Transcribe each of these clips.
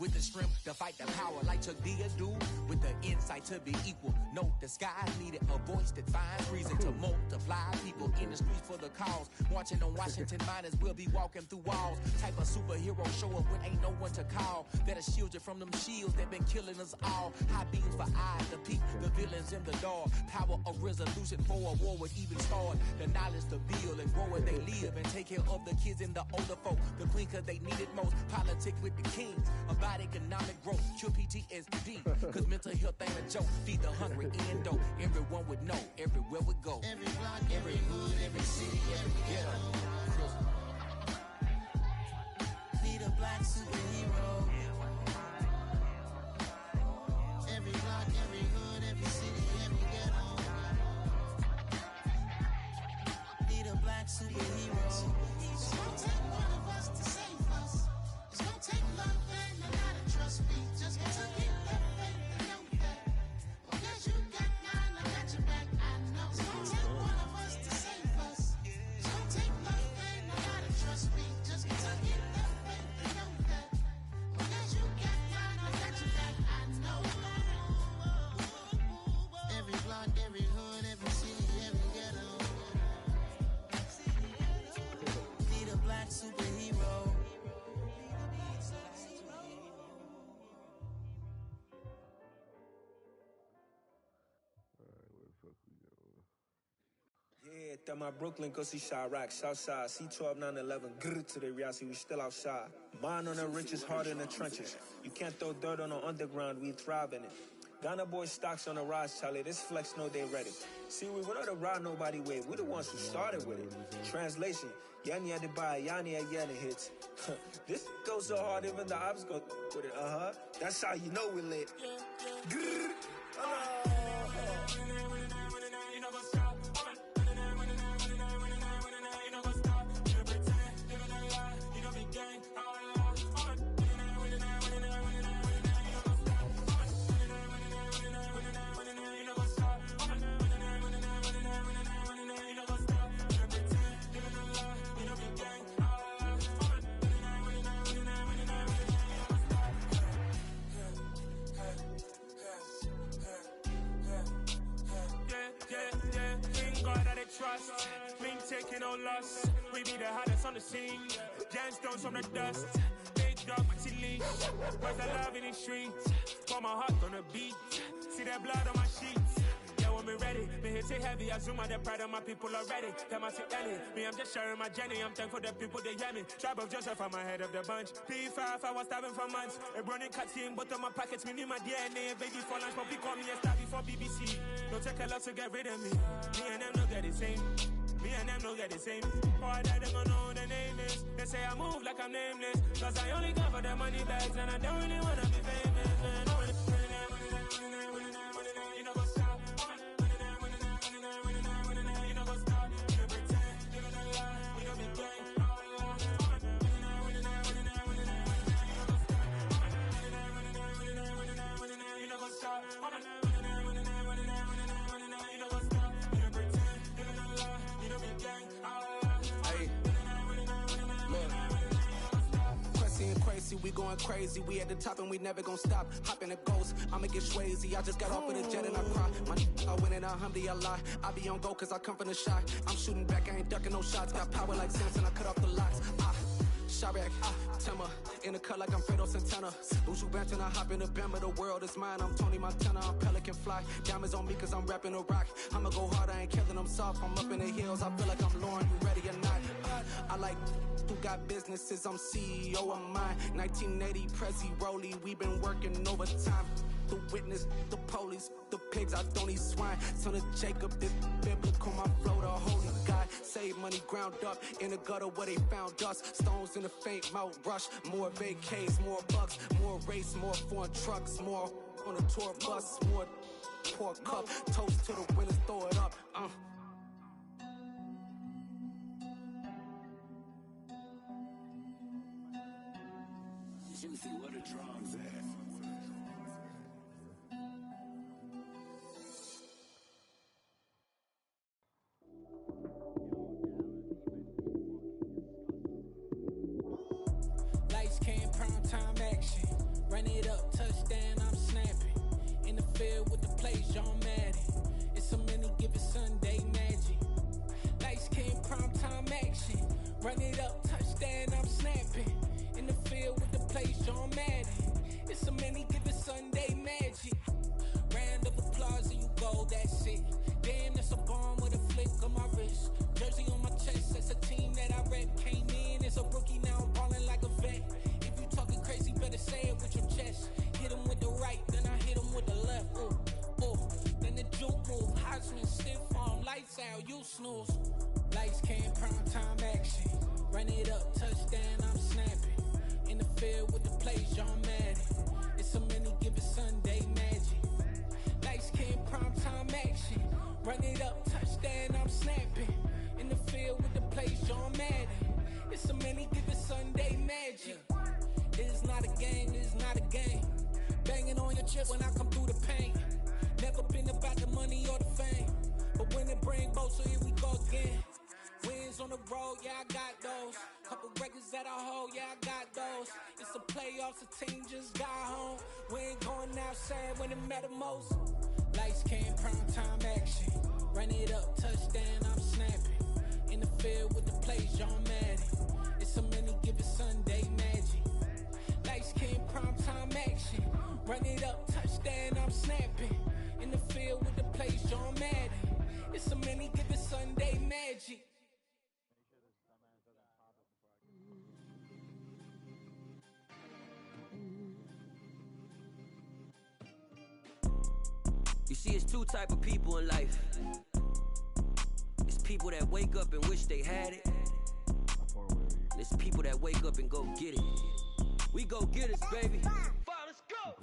with the strength to fight the power like Chuck D do, with the insight to be equal. No disguise needed, a voice that finds reason to multiply people in the streets for the cause. Marching on Washington miners will be walking through walls. Type of superhero show up when ain't no one to call. That'll shield you from them shields that been killing us all. High beams for eyes to peek the villains in the dark. Power of resolution for a war would even start. The knowledge to build and grow where they live and take care of the kids and the older folk. The queen cause they need it most. Politic with the kings about economic growth. Cure PTSD cause mental health ain't a joke. Feed the hungry endo. Everyone would know everywhere we go. Every block, every hood, every city, every ghetto. Need a black superhero. Every block, every hood, every city, every ghetto. Need a black superhero. It's gonna take one of us to save us. It's gonna take love and a lot of trust. We just got to get that faith and know that. Because you got mine, I got your back. I know. It's gonna take one of us to save us. It's gonna take love and a lot of trust. We just got to get that faith and know that. Because you got mine, I got your back. I know. Every block, every hood, every city, every ghetto. Need a black superhero. Alright, where the fuck we going? Yeah, that my Brooklyn, go see Chirac, Southside, C12, 911, grrr to the Riasi, we still outside. Mine on the riches, hard in the trenches. You can't throw dirt on the underground, we thrive in it. Ghana boys stocks on the rise, Charlie, this flex know they ready. See, we not a ride nobody wave, we the ones who started with it. Translation, Yanni had to buy, Yanni had Yanni hits. This goes so hard, even the ops go with it, That's how you know we lit. Grrr, trust, been taking no loss. We be the hottest on the scene. Gemstones from the dust. Big dog, pretty leash. Where's the love in the streets? Pour my heart on the beat. See that blood on my sheets. Yeah, when me ready, me hit it heavy. I zoom out the pride of my people already. Them I see Ellie. Me, I'm just sharing my journey. I'm thankful the people they hear me. Tribe of Joseph, I'm ahead of the bunch. P5, I was starving for months. A burning cut in both of my pockets. Me need my DNA. Baby for lunch, but call me a star before BBC. Don't take a lot to get rid of me. Me and them don't get the same. Me and them don't get the same. Boy, that them don't know the name is. They say I move like I'm nameless. Cause I only come for the money bags. And I don't really wanna be famous, man. You know what's up? You know what's up? You pretend, living a lie. We don't be gang. You know what's up? Crazy, we going crazy, we at the top and we never gonna stop. Hop in a ghost, I'ma get swayzy. I just got off of the jet and I cry. My I win and I humbly I lie. I be on go cause I come from the shot. I'm shooting back, I ain't ducking no shots. Got power like Samson, I cut off the locks. Shabak, Timmer, in the cut like I'm Fredo Santana. Buju Banton, I hop in the Bama, the world is mine. I'm Tony Montana, I'm Pelican Fly. Diamonds on me cause I'm rapping a rock. I'ma go hard, I ain't killing them soft. I'm up in the hills, I feel like I'm Lauren, you ready or not? I like who got businesses, I'm CEO of mine. 1980, Prezi Rolly, we been working overtime. The witness, the police, the pigs, I don't eat swine. Son of Jacob, this biblical, my flow, the holy God. Save money ground up in the gutter where they found us. Stones in the faint mouth rush. More vacays, more bucks, more race, more foreign trucks, more on a tour bus, more pour cup. Toast to the winners, throw it up. Juicy, where the drums at? place, y'all mad at. It's a many given Sunday magic. Light skin, prime time action. Run it up, touchdown, I'm snapping. In the field with the place, y'all mad at. It's a many given Sunday magic. Round of applause and you go, that's it. Damn, that's a bomb with a flick on my wrist. Jersey on my chest, that's a team that I rep. Came in as a rookie, now I'm ballin' like a vet. If you talking crazy, better say it with your chest. Hit him with the right, then I hit him with the left. Ooh, ooh. Then the juke move, Heisman, stiff arm, lights out, you snooze. Lights came, prime time action. Run it up, touchdown, I'm snapping. In the field with the plays, y'all mad at. It's a many given Sunday magic. Lights came, prime time action. Run it up, touchdown, I'm snapping. In the field with the plays, y'all mad at. It's a many given Sunday magic. It is not a game, it is not a game. Banging on your chip when I come through the pain. Never been about the money or the fame. But when it bring both, so here we go again. Wins on the road, yeah, I got those. Couple records that I hold, yeah, I got those. It's the playoffs, the team just got home. We ain't going outside when it matter most. Lights came, prime time action. Run it up, touchdown, I'm snapping. In the field with the plays, y'all mad at. It's a many given Sunday magic. Lights came, prime time action. Run it up, touchdown, I'm snapping. In the field with the plays, y'all mad at. It's a many given Sunday magic. You see, it's two type of people in life. It's people that wake up and wish they had it. And it's people that wake up and go get it. We go get it, baby.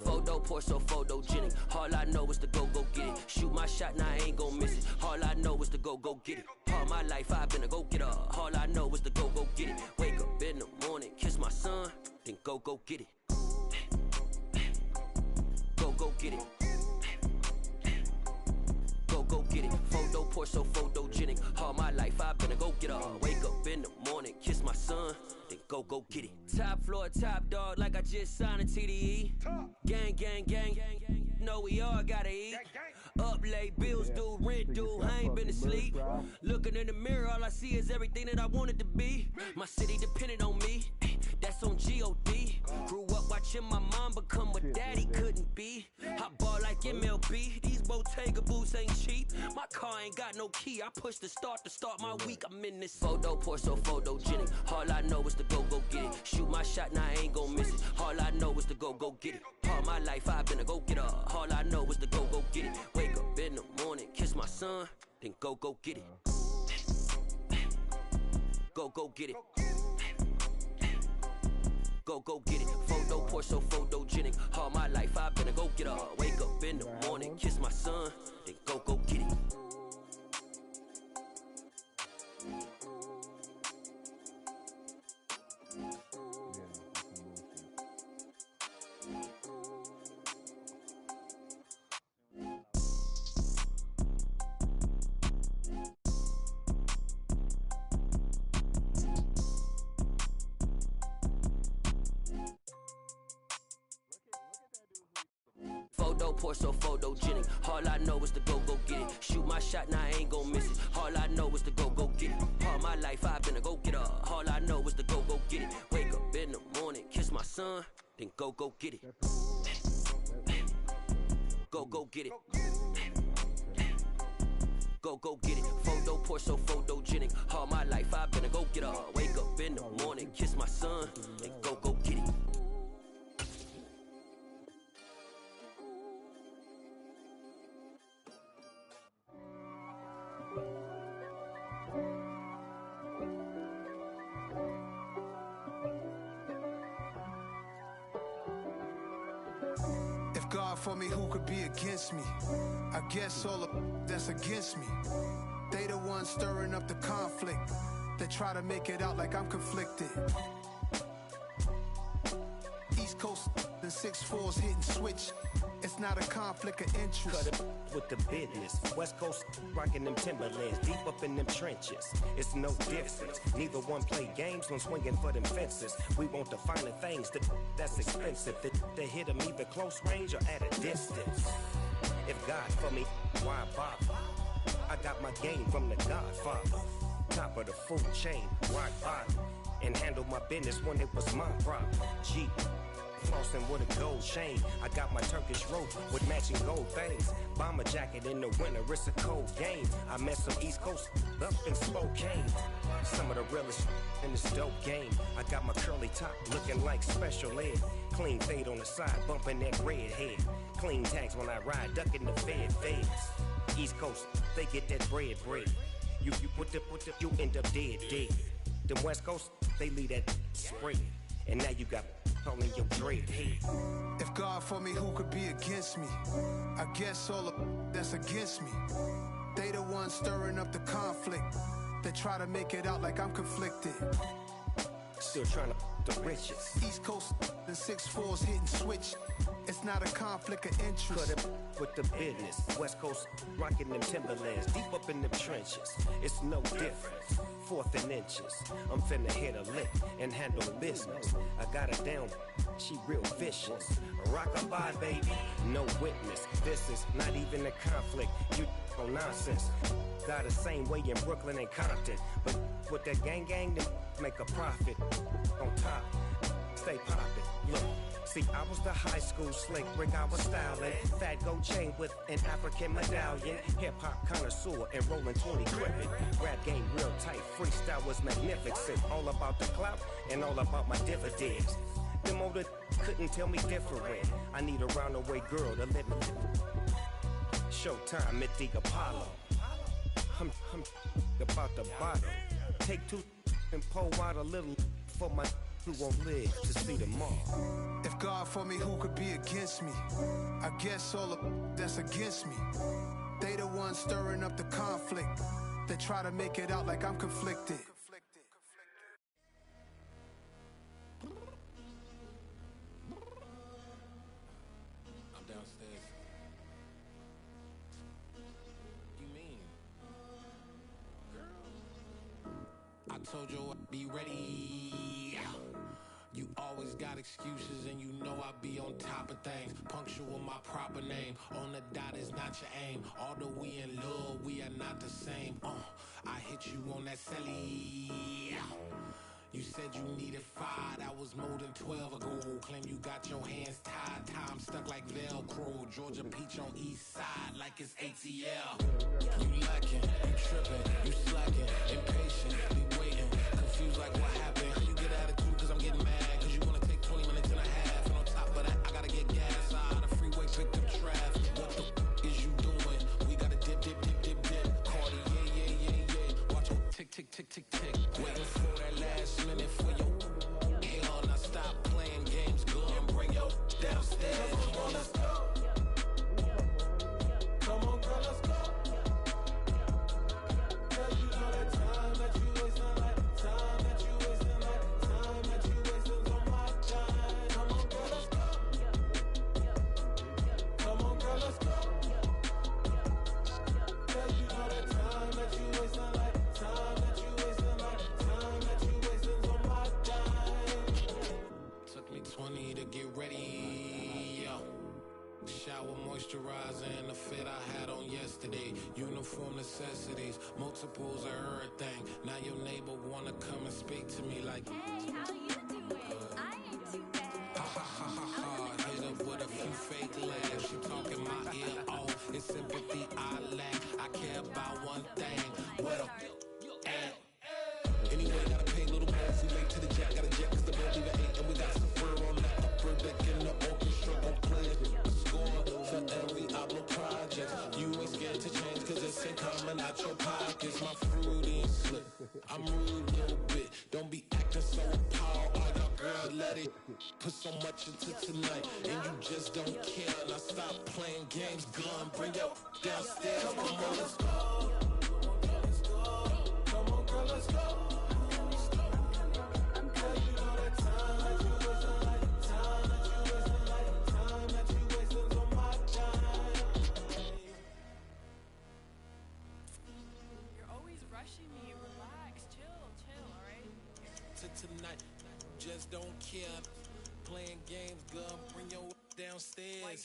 Photo poor, so photogenic. All I know is to go get it. Shoot my shot, now I ain't gon' miss it. All I know is to go get it. All my life I've been a go-getter. All I know is to go get it. Wake up in the morning, kiss my son, then go get it. Go get it. Go get it. Photo poor, so photogenic. All my life I've been a go-getter. Wake up in the morning, kiss my son, then go get it. Top floor, top dog, like I just signed a TDE. Gang. Know we all gotta eat. Up late, bills due, rent due, I ain't been asleep. Looking in the mirror, all I see is everything that I wanted to be. My city depended on me, that's on G.O.D. Grew up watching my mom become what daddy couldn't be. I ball like MLB, these Bottega boots ain't cheap. My car ain't got no key, I push the start to start my week. I'm in this photo poor, so photogenic. All I know is to go get it. Shoot my shot, now I ain't gon' miss it. All I know is to go get it. All my life I've been a go-getter. All I know is to go get it. Wake up in the morning, kiss my son, then go get it. Go get it. Go get it. Photo poor, so photogenic. All my life I've been a go-getter. Wake up in the morning, kiss my son, then go get it. Photo poor, so photogenic. All I know is to go get it. Shoot my shot, now I ain't gon' miss it. All I know is to go get it. All my life I've been a go-getter. All I know is to go get it. Wake up in the morning, kiss my son, then go get it. Go get it. Go get it. Photo poor, so photogenic. All my life I've been a go-getter. Wake up in the morning, kiss my son, then go get it. If God for me, who could be against me? I guess all of that's against me. They the ones stirring up the conflict. They try to make it out like I'm conflicted. East Coast and 6'4's hitting switch. It's not a conflict of interest. Cut it with the business. West Coast rocking them Timberlands, deep up in them trenches. It's no difference. Neither one play games when swinging for them fences. We want the finer things that's expensive. They hit them either close range or at a distance. If God for me, why bother? I got my game from the Godfather. Top of the food chain, rock bottom. And handle my business when it was my problem. G, flossing with a gold chain. I got my Turkish rope with matching gold things. Bomber jacket in the winter, it's a cold game. I met some East Coast up in Spokane. Some of the realest in this dope game. I got my curly top looking like special ed. Clean fade on the side, bumping that red head. Clean tags when I ride, ducking the feds. East Coast, they get that bread. You put the, you end up dead. Them West Coast, they leave that spray. And now you got all in your dread head. If God for me, who could be against me? I guess all of that's against me. They the ones stirring up the conflict. They try to make it out like I'm conflicted. Still trying to the riches. East Coast and 6'4s hitting switch. It's not a conflict of interest. Cut it with the business. West Coast rocking them Timberlands, deep up in them trenches. It's no difference. 4th and inches. I'm finna hit a lick and handle business. I got her down, she real vicious. Rockabye, baby, no witness. This is not even a conflict. You no nonsense. Got the same way in Brooklyn and Compton, but with that gang, they make a profit. On top, stay poppin'. Look. See, I was the high school slick Rick, I was styling. Fat gold chain with an African medallion. Hip-hop connoisseur and rolling 20 gripping. Rap game real tight, freestyle was magnificent. All about the clout and all about my dividends. Them older couldn't tell me different. I need a round-the-way girl to let me. Showtime at the Apollo. I'm about the bottle. Take 2 and pour out a little for my who won't live to see tomorrow. If God for me, who could be against me? I guess all of that's against me. They the ones stirring up the conflict. They try to make it out like I'm conflicted. I'm downstairs. You mean? Girl, I told you I'd be ready. You always got excuses and you know I be on top of things. Punctual my proper name. On the dot is not your aim. Although we in love, we are not the same. I hit you on that celly. You said you needed 5, that was more than 12 ago. Claim you got your hands tied, time stuck like Velcro. Georgia Peach on east side like it's ATL. You lacking, you tripping, you slacking, impatient, be waiting, confused like what happened. You get attitude cause I'm getting mad, cause you wanna take 20 minutes and a half. And on top of that, I gotta get gas out of the freeway, picked up traffic. What the is you doing? We gotta dip. Cardi, yeah. Watch your tick. Waiting for that last minute for your hell. Now stop playing games, go and bring your downstairs. Come on, let's go. Come on, girl, let's go. Girl, you know that time that you wasting, like time that you wasting, like time that you wasting on my time. Come on, girl, let's go. Come on, girl, let's go. Girl, you know that time that you wasting, like time that you wasting, like time that you wasting on my time. Took me 20 to get ready, yo. Shower moisturizer and the fit I had on yesterday. Uniform necessities, multiples of everything. Now your neighbor wanna come and speak to me like, hey, how you doing? I ain't too bad. ha. Hit up with a few fake laughs. She talking my ear off. It's sympathy I lack. I care about one thing. What up? Anyway, gotta pay a little more if we late to the jack. Gotta jet cause the boat leave at 8 and we got some fur on the upper deck in the orchestra. Gon' play a score for every Ablo project. You ain't scared to change cause it's ain't coming out your pockets. My fruity and slip. I'm rude a little bit. Don't be acting so appalled. All y'all girls let it put so much into tonight and you just don't care. Now stop playing games, gun, bring your downstairs. Come on, let's go. Come on, girl, let's go. Tonight, just don't care. Playing games, girl, bring your downstairs. White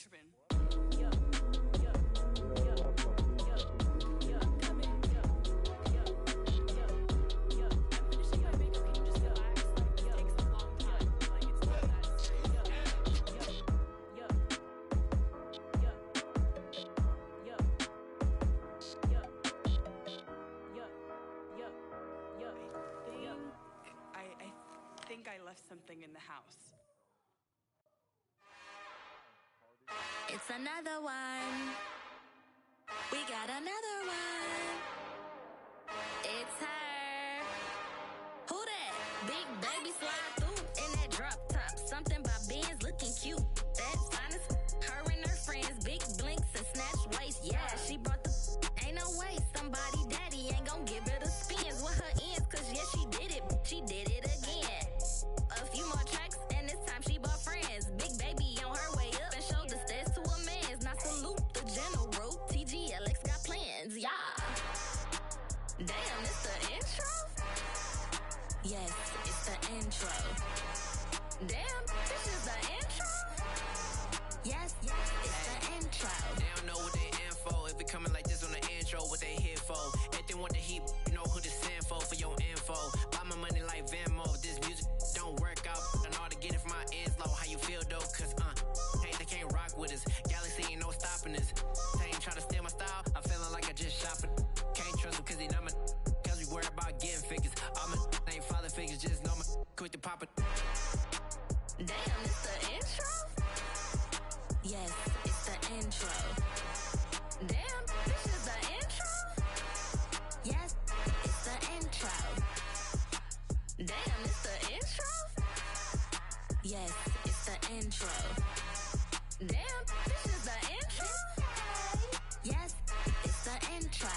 I left something in the house. It's another one. We got another one. It's her. Who that? Big baby slide through in that drop top. Something about Benz looking cute. That finest. Her and her friends, big blinks and snatch waist. Yeah, she brought the. Ain't no way somebody daddy ain't gon' give her the spins with her ends. Cause yeah, she did it. She did it again. A few more tracks and this time she bought friends. Big baby on her way up and showed the stairs to a man's. Now salute the general. TGLX got plans. Yeah. Damn, it's the intro? Yes, it's the intro. Damn, this is the intro? Yes, it's the intro. They don't know what they in for. If it coming like this on the intro, what they here for? If they want the heat, you know who to send for your info. Buy my money like Venmo. This music don't work out. I know how to get it from my ends low. How you feel though? Cause hey, they can't rock with us. Galaxy ain't no stopping us. They ain't try to steal my style. I'm feeling like I just shopping. Can't trust him cause he not my. Cause we worried about getting figures. All my ain't father figures. Just know my quick to pop it. Damn, it's the intro? Yes, it's the intro. Damn, this is the intro? Yes, it's the intro. Damn, it's the intro? Yes, it's the intro. Damn, this is the intro? Yes, it's the intro.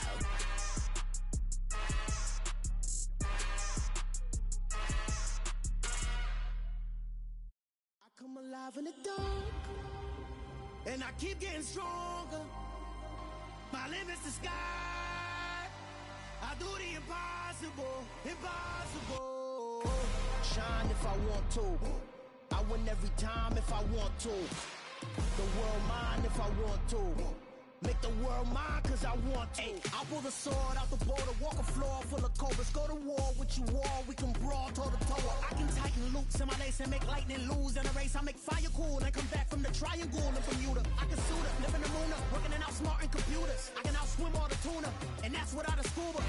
I come alive in the dark, and I keep getting stronger. My limit's the sky. I do the impossible, impossible. Shine if I want to. I win every time if I want to. The world mine if I want to. Make the world mine cause I want to. Ay, I'll pull the sword out the border, walk a floor full of cobras. Go to war with you war, we can brawl toe to toe. I can tighten loops in my lace and make lightning lose in a race. I make fire cool and come back from the triangle in Bermuda. I can suit up, live in the moon up, working and outsmarting computers. I can outswim all the tuna, and that's without a scuba.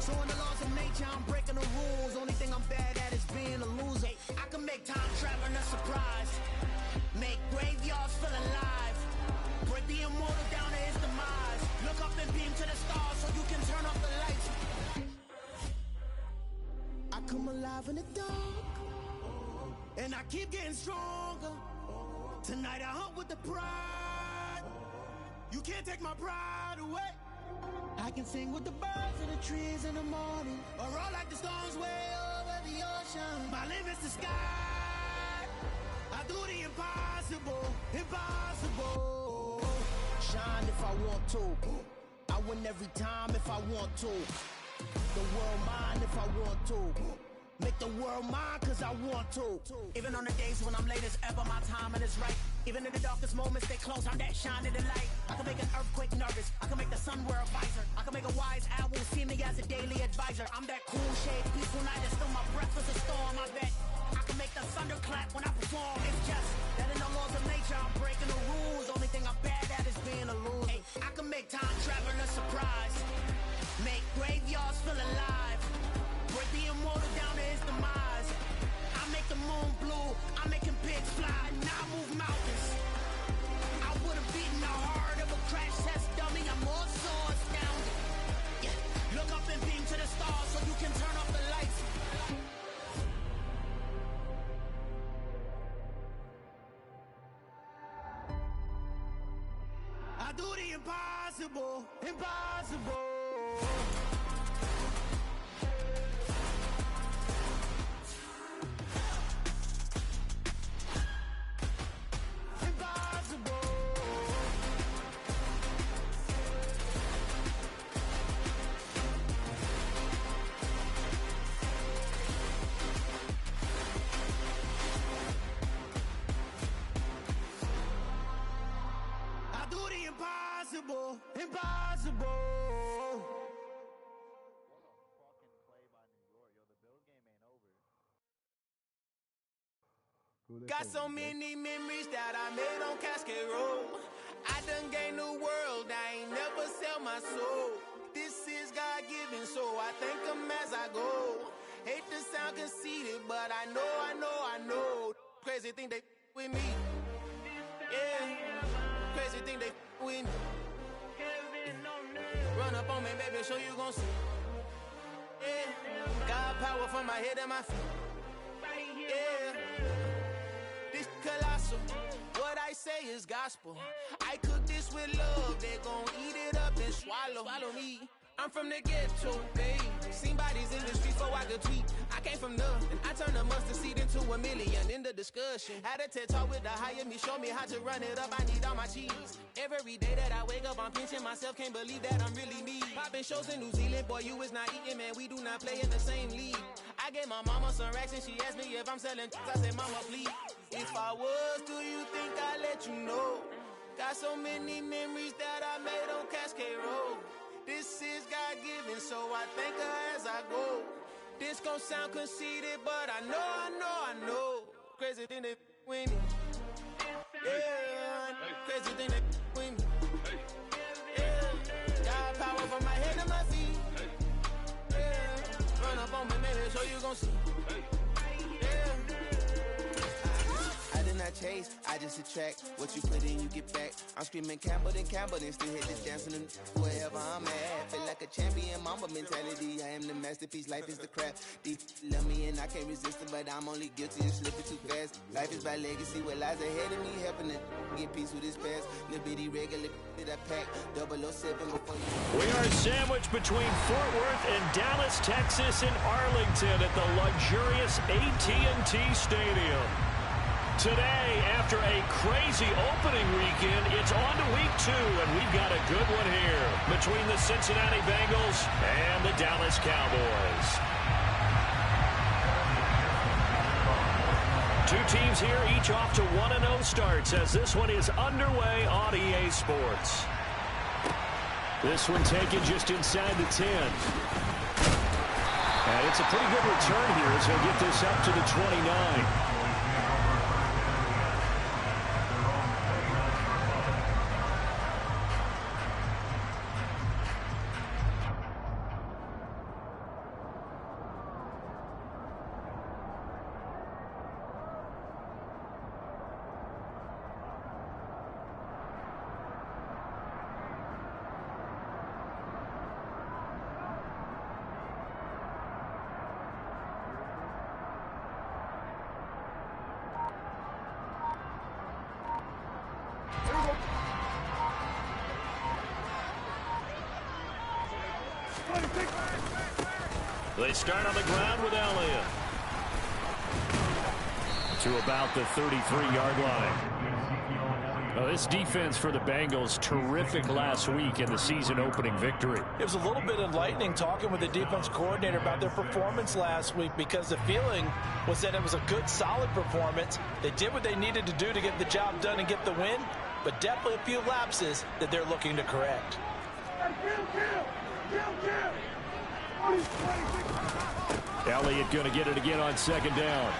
So in the laws of nature, I'm breaking the rules. Only thing I'm bad at is being a loser. Ay, I can make time traveling a surprise. Make graveyards feel alive. Break the immortal down to his demise. Look up and beam to the stars so you can turn off the lights. I come alive in the dark, and I keep getting stronger. Tonight I hunt with the pride. You can't take my pride away. I can sing with the birds and the trees in the morning, or roll like the storms way over the ocean. My limit's the sky. I do the impossible, impossible. Shine if I want to. I win every time if I want to. The world mine if I want to. Make the world mine cause I want to. Even on the days when I'm late as ever, my timing is right. Even in the darkest moments, stay close, I'm that shining the light. I can make an earthquake nervous, I can make the sun wear a visor. I can make a wise owl see me as a daily advisor. I'm that cool shade, peaceful night, and still my breath is a storm, I bet. I can make the thunder clap when I perform. It's just that in the laws of nature, I'm breaking the rules. Only thing I'm bad at is being a loser. Ay, I can make time travel a surprise. Make graveyards feel alive. Break the immortal down to his demise. I make the moon blue. I'm making pigs fly. Now I move mountains. I would have beaten the heart of a crash test dummy. I'm more so astounded. Yeah. Look up and beam to the stars so you can turn off the lights. I do the impossible, impossible. Impossible, impossible. Got so many memories that I made on Cascade Road. I done gained the world, I ain't never sell my soul. This is God-given, so I thank him as I go. Hate to sound conceited, but I know. Crazy think they with me. Yeah, crazy think they with me. Run up on me, baby, show you gon' see. Yeah, God power from my head and my feet. Yeah, this colossal. What I say is gospel. I cook this with love. They gon' eat it up and swallow me. I'm from the ghetto, babe. Seen bodies in the streets before I could tweet. I came from nothing. I turned a mustard seed into $1 million in the discussion. Had a TED talk with the higher me, show me how to run it up. I need all my cheese. Every day that I wake up, I'm pinching myself. Can't believe that I'm really me. Popping shows in New Zealand, boy, you is not eating, man. We do not play in the same league. I gave my mama some racks and she asked me if I'm selling. I said, mama, please. If I was, do you think I'd let you know? Got so many memories that I made on Cascade Road. This is God-given, so I thank her as I go. This gon' sound conceited, but I know. Crazy thing they with me. Yeah, crazy thing they with me. Yeah, God power from my head to my feet. Yeah, run up on me, maybe so you gon' see. Chase, I just attract what you put in, you get back. I'm screaming Campbell, then still hit this dancing and wherever I'm at. Feel like a champion, mamba mentality. I am the masterpiece, life is the craft. Deep love me and I can't resist it, but I'm only guilty of slipping too fast. Life is my legacy, what lies ahead of me, helping to get peace with this past. Little bitty regular that I pack, 007 before you. We are sandwiched between Fort Worth and Dallas, Texas, and Arlington at the luxurious AT&T Stadium. Today, after a crazy opening weekend, it's on to week 2, and we've got a good one here between the Cincinnati Bengals and the Dallas Cowboys. Two teams here, each off to 1-0 starts as this one is underway on EA Sports. This one taken just inside the 10. And it's a pretty good return here as he'll get this up to the 29. They start on the ground with Elliott. To about the 33-yard line. Well, this defense for the Bengals, terrific last week in the season-opening victory. It was a little bit enlightening talking with the defense coordinator about their performance last week because the feeling was that it was a good, solid performance. They did what they needed to do to get the job done and get the win, but definitely a few lapses that they're looking to correct. Elliott going to get it again on second down.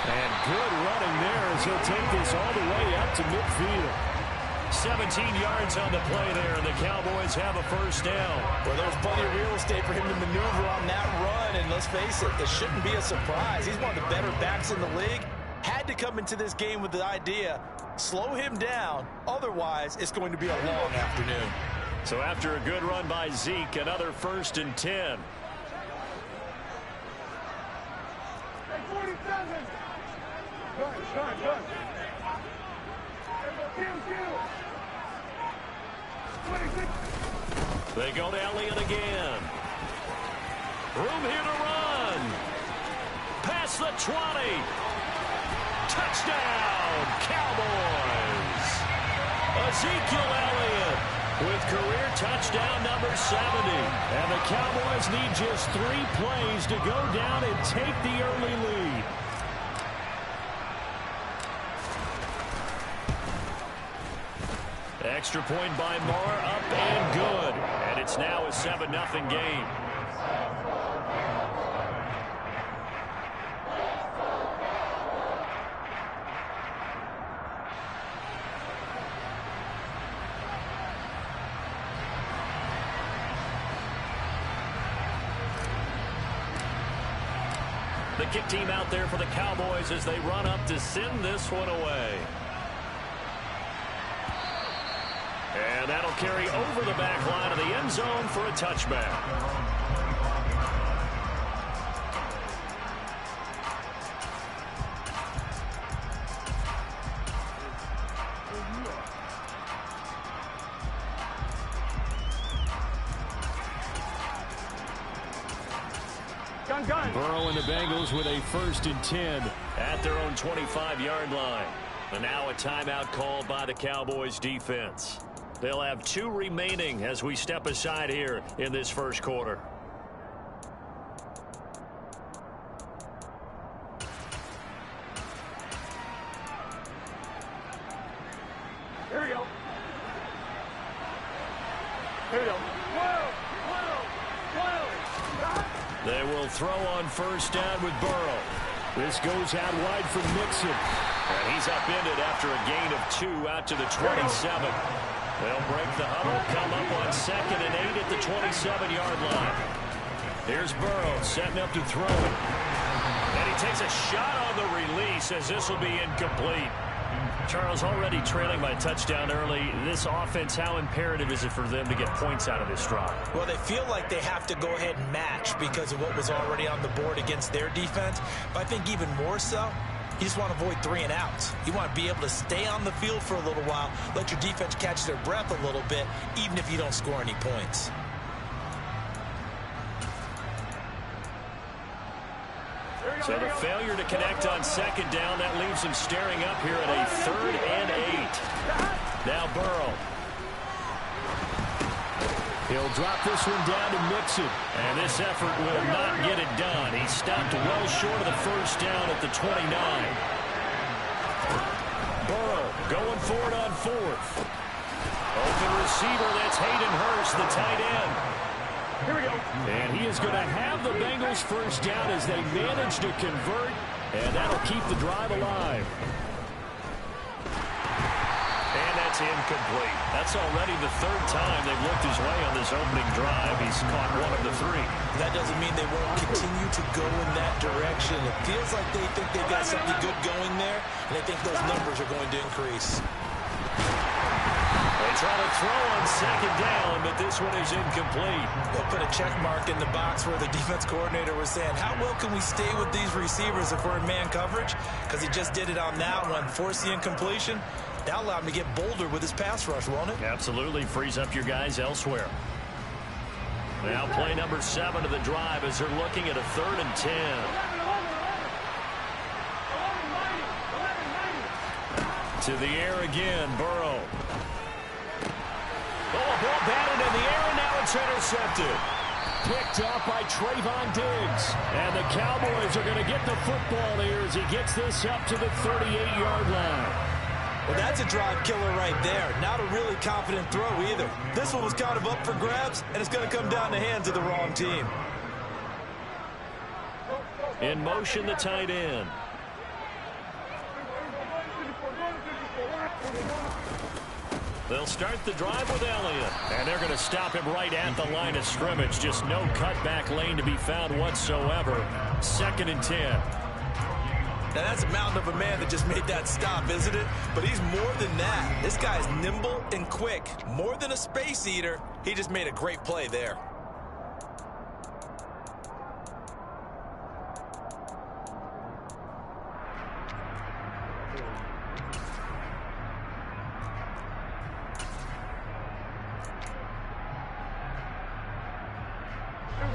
And good running there as he'll take this all the way up to midfield. 17 yards on the play there, and the Cowboys have a first down. Well, there's plenty of real estate for him to maneuver on that run, and let's face it, this shouldn't be a surprise. He's one of the better backs in the league. Had to come into this game with the idea, slow him down, otherwise it's going to be a long afternoon. So after a good run by Zeke, another 1st and 10. They go to Elliott again. Room here to run. Past the 20. Touchdown, Cowboys. Ezekiel Elliott with career touchdown number 70. And the Cowboys need just 3 plays to go down and take the early lead. Extra point by Moore, up and good. And it's now a 7-0 game. The kick team out there for the Cowboys as they run up to send this one away. And that'll carry over the back line of the end zone for a touchback. Burrow and the Bengals with a 1st and 10 at their own 25-yard line. And now a timeout called by the Cowboys defense. They'll have 2 remaining as we step aside here in this first quarter. Here we go. Here we go. They will throw on 1st down with Burrow. This goes out wide for Mixon. And he's upended after a gain of 2 out to the 27. They'll break the huddle, come up on 2nd and 8 at the 27-yard line. Here's Burrow setting up to throw it. And he takes a shot on the release as this will be incomplete. Charles, already trailing by a touchdown early. This offense, how imperative is it for them to get points out of this drive? Well, they feel like they have to go ahead and match because of what was already on the board against their defense. But I think even more so, you just want to avoid 3 and outs. You want to be able to stay on the field for a little while, let your defense catch their breath a little bit, even if you don't score any points. So the failure to connect on 2nd down, that leaves him staring up here at a 3rd and 8. Now Burrow. He'll drop this one down to Mixon. And this effort will not get it done. He stopped well short of the 1st down at the 29. Burrow going for it on 4th. Open receiver, that's Hayden Hurst, the tight end. Here we go. And he is going to have the Bengals 1st down as they manage to convert, and that'll keep the drive alive. And that's incomplete. That's already the 3rd time they've looked his way on this opening drive. He's caught 1 of the 3. That doesn't mean they won't continue to go in that direction. It feels like they think they've got something good going there, and they think those numbers are going to increase. They try to throw on 2nd down, but this one is incomplete. They'll put a check mark in the box where the defense coordinator was saying, how well can we stay with these receivers if we're in man coverage? Because he just did it on that one, forced the incompletion. That'll allow him to get bolder with his pass rush, won't it? Absolutely, frees up your guys elsewhere. Now play number 7 of the drive as they're looking at a 3rd and 10. To the air again, Burrow. Oh, a ball batted in the air, and now it's intercepted. Picked up by Trayvon Diggs. And the Cowboys are going to get the football here as he gets this up to the 38-yard line. Well, that's a drive killer right there. Not a really confident throw either. This one was kind of up for grabs, and it's going to come down the hands of the wrong team. In motion, the tight end. They'll start the drive with Elliott. And they're going to stop him right at the line of scrimmage. Just no cutback lane to be found whatsoever. 2nd and 10. Now, that's a mountain of a man that just made that stop, isn't it? But he's more than that. This guy's nimble and quick. More than a space eater. He just made a great play there.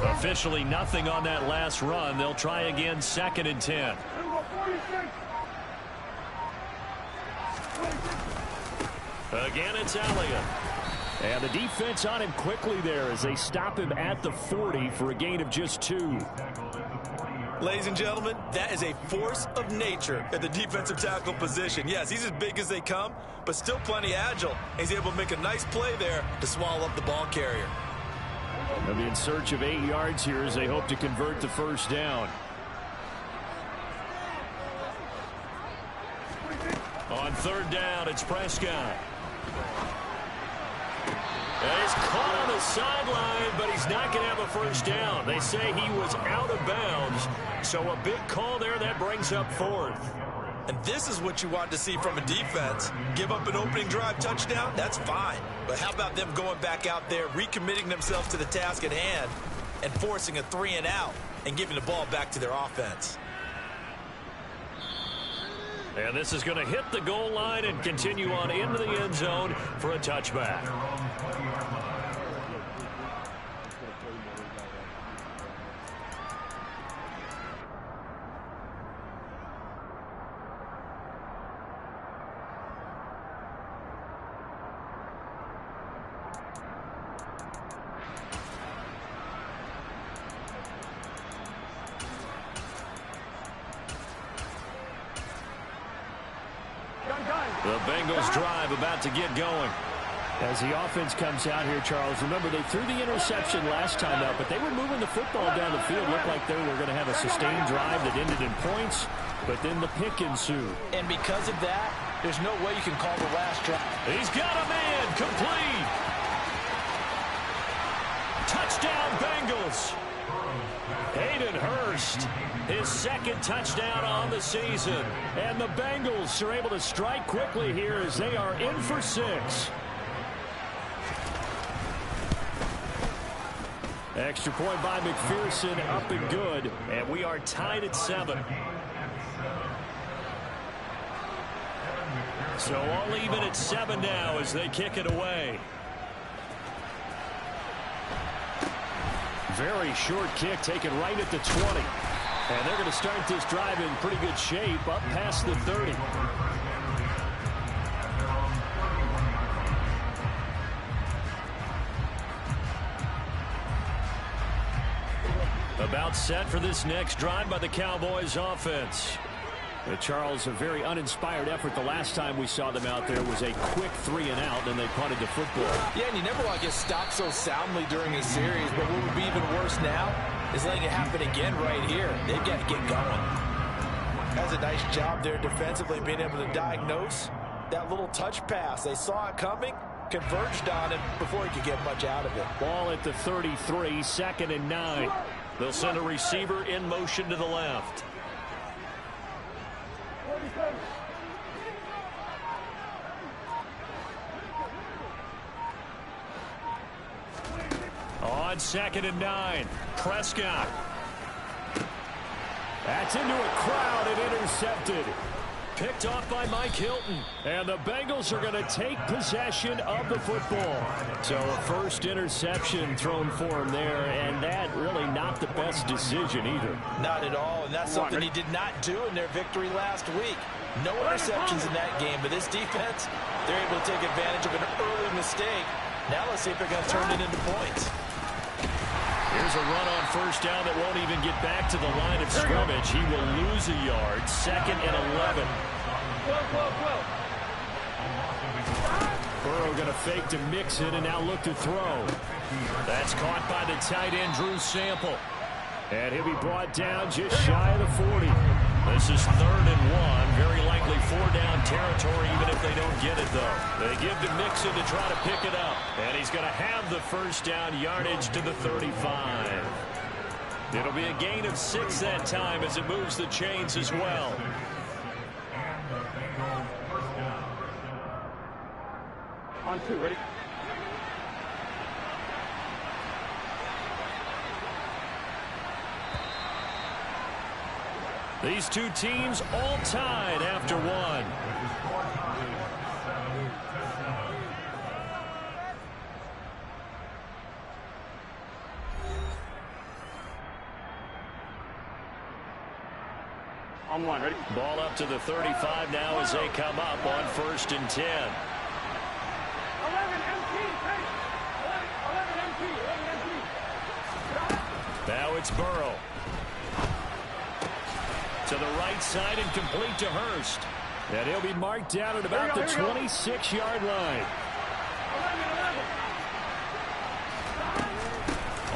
Officially nothing on that last run. They'll try again, 2nd and 10. Again, it's Elliott. And the defense on him quickly there as they stop him at the 40 for a gain of just 2. Ladies and gentlemen, that is a force of nature at the defensive tackle position. Yes, he's as big as they come, but still plenty agile. He's able to make a nice play there to swallow up the ball carrier. They'll be in search of 8 yards here as they hope to convert the 1st down. On 3rd down, it's Prescott. And he's caught on the sideline, but he's not going to have a first down. They say he was out of bounds, so a big call there that brings up fourth. And this is what you want to see from a defense. Give up an opening drive touchdown, that's fine. But how about them going back out there, recommitting themselves to the task at hand, and forcing a 3-and-out and giving the ball back to their offense. And this is going to hit the goal line and continue on into the end zone for a touchback. The Bengals drive about to get going. As the offense comes out here, Charles, remember they threw the interception last time out, but they were moving the football down the field. Looked like they were going to have a sustained drive that ended in points, but then the pick ensued. And because of that, there's no way you can call the last drive. He's got a man complete. Touchdown Bengals. Hayden Hurst, his second touchdown on the season. And the Bengals are able to strike quickly here as they are in for 6. Extra point by McPherson, up and good. And we are tied at 7. So all even at 7 now as they kick it away. Very short kick taken right at the 20. And they're going to start this drive in pretty good shape up past the 30. About set for this next drive by the Cowboys offense. Charles, a very uninspired effort. The last time we saw them out there was a quick 3-and-out, and they punted the football. Yeah, and you never want to get stopped so soundly during a series, but what would be even worse now is letting it happen again right here. They've got to get going. That's a nice job there defensively, being able to diagnose that little touch pass. They saw it coming, converged on him before he could get much out of it. Ball at the 33, 2nd and 9. They'll send a receiver in motion to the left. On 2nd and 9, Prescott. That's into a crowd and intercepted. Picked off by Mike Hilton. And the Bengals are going to take possession of the football. So a first interception thrown for him there, and that really not the best decision either. Not at all, and that's something he did not do in their victory last week. No interceptions in that game, but this defense, they're able to take advantage of an early mistake. Now let's see if they're going to turn it into points. Here's a run on first down that won't even get back to the line of scrimmage. He will lose a yard. 2nd and 11. Burrow going to fake to Mixon and now look to throw. That's caught by the tight end, Drew Sample. And he'll be brought down just shy of the 40. This is 3rd and 1. Very likely 4-down territory, even if they don't get it, though. They give to Mixon to try to pick it up. And he's going to have the first down, yardage to the 35. It'll be a gain of 6 that time as it moves the chains as well. On 2, ready? These two teams all tied after 1. On 1, ready? Ball up to the 35 now as they come up on 1st and 10. 11 MT, 11 MT. Now it's Burrow. To the right side and complete to Hurst. And he'll be marked down at about the 26-yard line.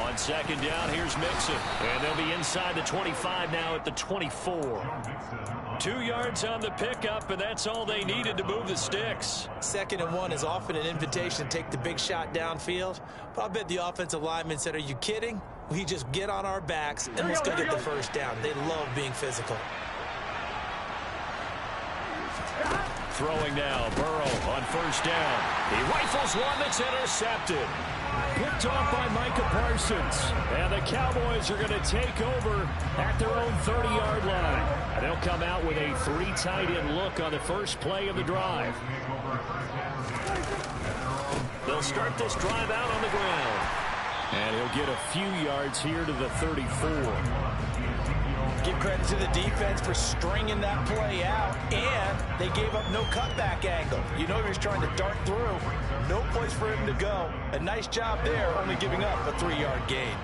On Second down, here's Mixon. And they'll be inside the 25 now at the 24. 2 yards on the pickup, and that's all they needed to move the sticks. 2nd and 1 is often an invitation to take the big shot downfield. But I bet the offensive lineman said, are you kidding? We just get on our backs and let's go get the first down. They love being physical. Throwing now, Burrow on first down. He rifles one that's intercepted. Picked off by Micah Parsons. And the Cowboys are going to take over at their own 30-yard line. And they'll come out with a 3 tight end look on the first play of the drive. They'll start this drive out on the ground. And he'll get a few yards here to the 34. Give credit to the defense for stringing that play out, and they gave up no cutback angle. You know he was trying to dart through. No place for him to go. A nice job there, only giving up a 3-yard gain.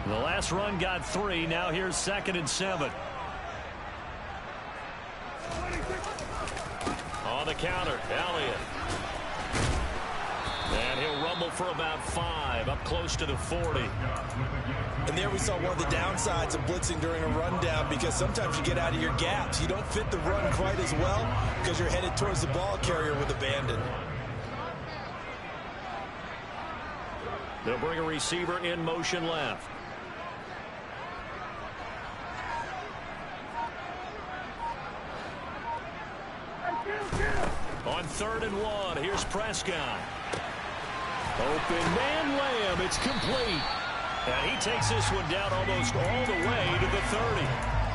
The last run got 3. Now here's 2nd and 7. On the counter, Elliott. And he'll rumble for about 5, up close to the 40. And there we saw one of the downsides of blitzing during a rundown, because sometimes you get out of your gaps. You don't fit the run quite as well because you're headed towards the ball carrier with abandon. They'll bring a receiver in motion left. On 3rd and 1, here's Prescott. Open man, Lamb, it's complete. And he takes this one down almost all the way to the 30.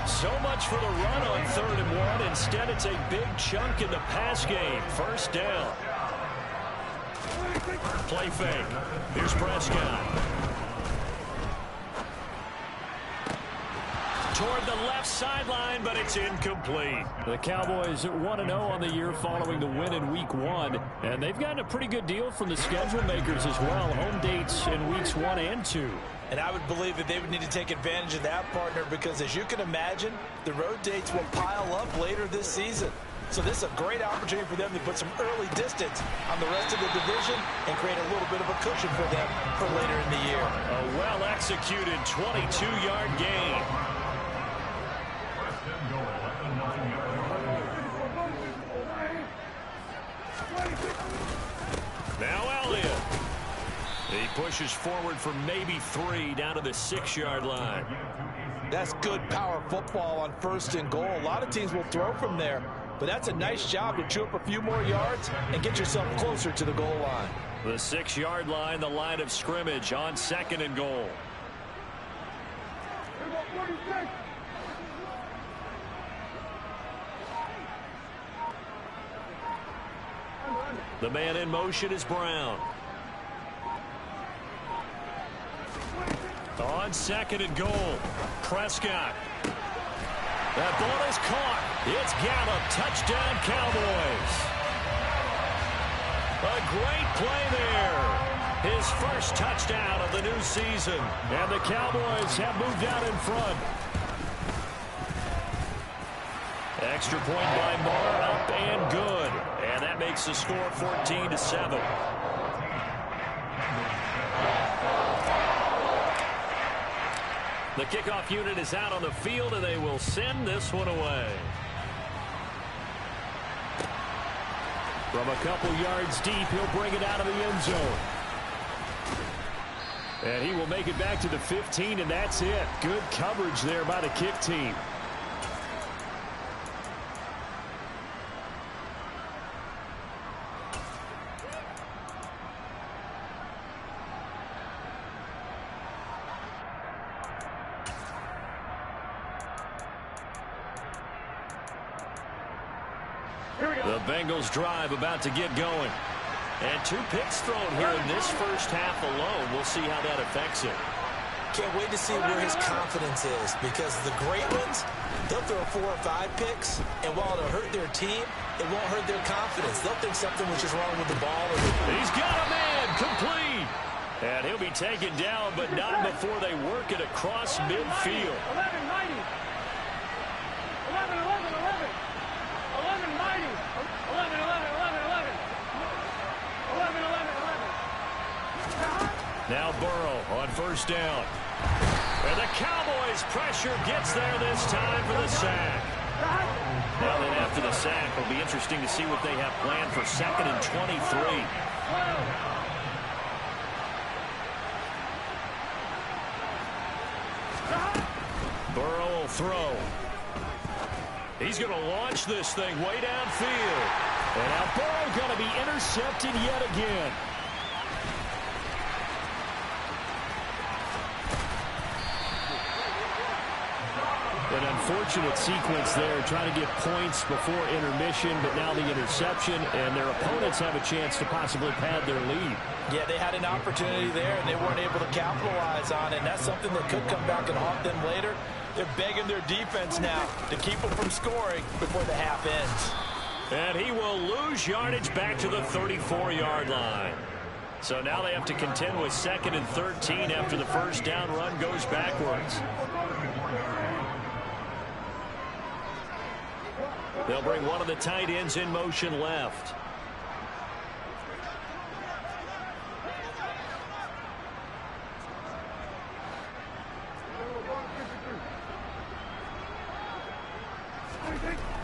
So much for the run on 3rd and 1. Instead, it's a big chunk in the pass game. First down. Play fake. Here's Prescott. Toward the left sideline, but it's incomplete. The Cowboys 1-0 on the year following the win in Week 1. And they've gotten a pretty good deal from the schedule makers as well. Home dates in Weeks 1 and 2. And I would believe that they would need to take advantage of that, partner, because as you can imagine, the road dates will pile up later this season. So this is a great opportunity for them to put some early distance on the rest of the division and create a little bit of a cushion for them for later in the year. A well-executed 22-yard gain. Now Elliott. He pushes forward for maybe 3 down to the 6-yard line. That's good power football on 1st and goal. A lot of teams will throw from there, but that's a nice job to chew up a few more yards and get yourself closer to the goal line. The 6-yard line, the line of scrimmage on 2nd and goal. The man in motion is Brown. On 2nd and goal, Prescott. That ball is caught. It's Gallup. Touchdown, Cowboys. A great play there. His first touchdown of the new season. And the Cowboys have moved out in front. Extra point by Marr, up and good. And that makes the score 14-7. The kickoff unit is out on the field, and they will send this one away. From a couple yards deep, he'll bring it out of the end zone. And he will make it back to the 15, and that's it. Good coverage there by the kick team. The Bengals drive about to get going. And 2 picks thrown here in this first half alone. We'll see how that affects it. Can't wait to see where his confidence is, because the great ones, they'll throw 4 or 5 picks, and while it'll hurt their team, it won't hurt their confidence. They'll think something was just wrong with the ball. He's got a man, complete. And he'll be taken down, but not before they work it across midfield. 11. Now Burrow on first down. And the Cowboys' pressure gets there this time for the sack. Well, then after the sack, it'll be interesting to see what they have planned for 2nd and 23. Burrow will throw. He's going to launch this thing way downfield. And now Burrow going to be intercepted yet again. An unfortunate sequence there, trying to get points before intermission, but now the interception, and their opponents have a chance to possibly pad their lead. Yeah, they had an opportunity there, and they weren't able to capitalize on it, and that's something that could come back and haunt them later. They're begging their defense now to keep them from scoring before the half ends. And he will lose yardage back to the 34-yard line. So now they have to contend with 2nd and 13 after the first down run goes backwards. They'll bring one of the tight ends in motion left.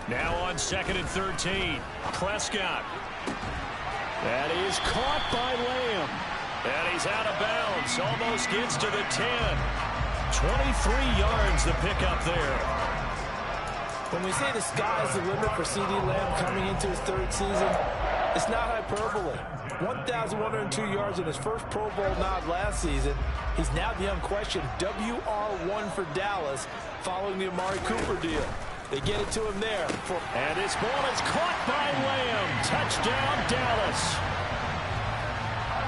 Now on 2nd and 13. Prescott. That is caught by Lamb. And he's out of bounds. Almost gets to the 10. 23 yards the pickup there. When we say the sky's the limit for C.D. Lamb coming into his 3rd season, it's not hyperbole. 1,102 yards in his first Pro Bowl nod last season. He's now the unquestioned WR1 for Dallas following the Amari Cooper deal. They get it to him there. And his ball is caught by Lamb. Touchdown, Dallas.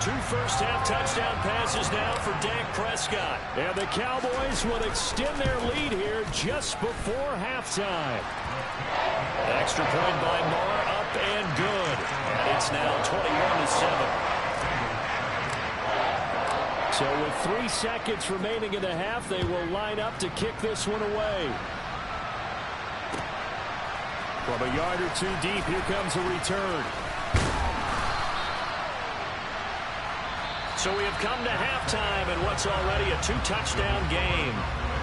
2 first-half touchdown passes now for Dak Prescott. And the Cowboys will extend their lead here just before halftime. Extra point by Moore, up and good. And it's now 21-7. So with 3 seconds remaining in the half, they will line up to kick this one away. From a yard or 2 deep, here comes a return. So we have come to halftime in what's already a 2-touchdown game.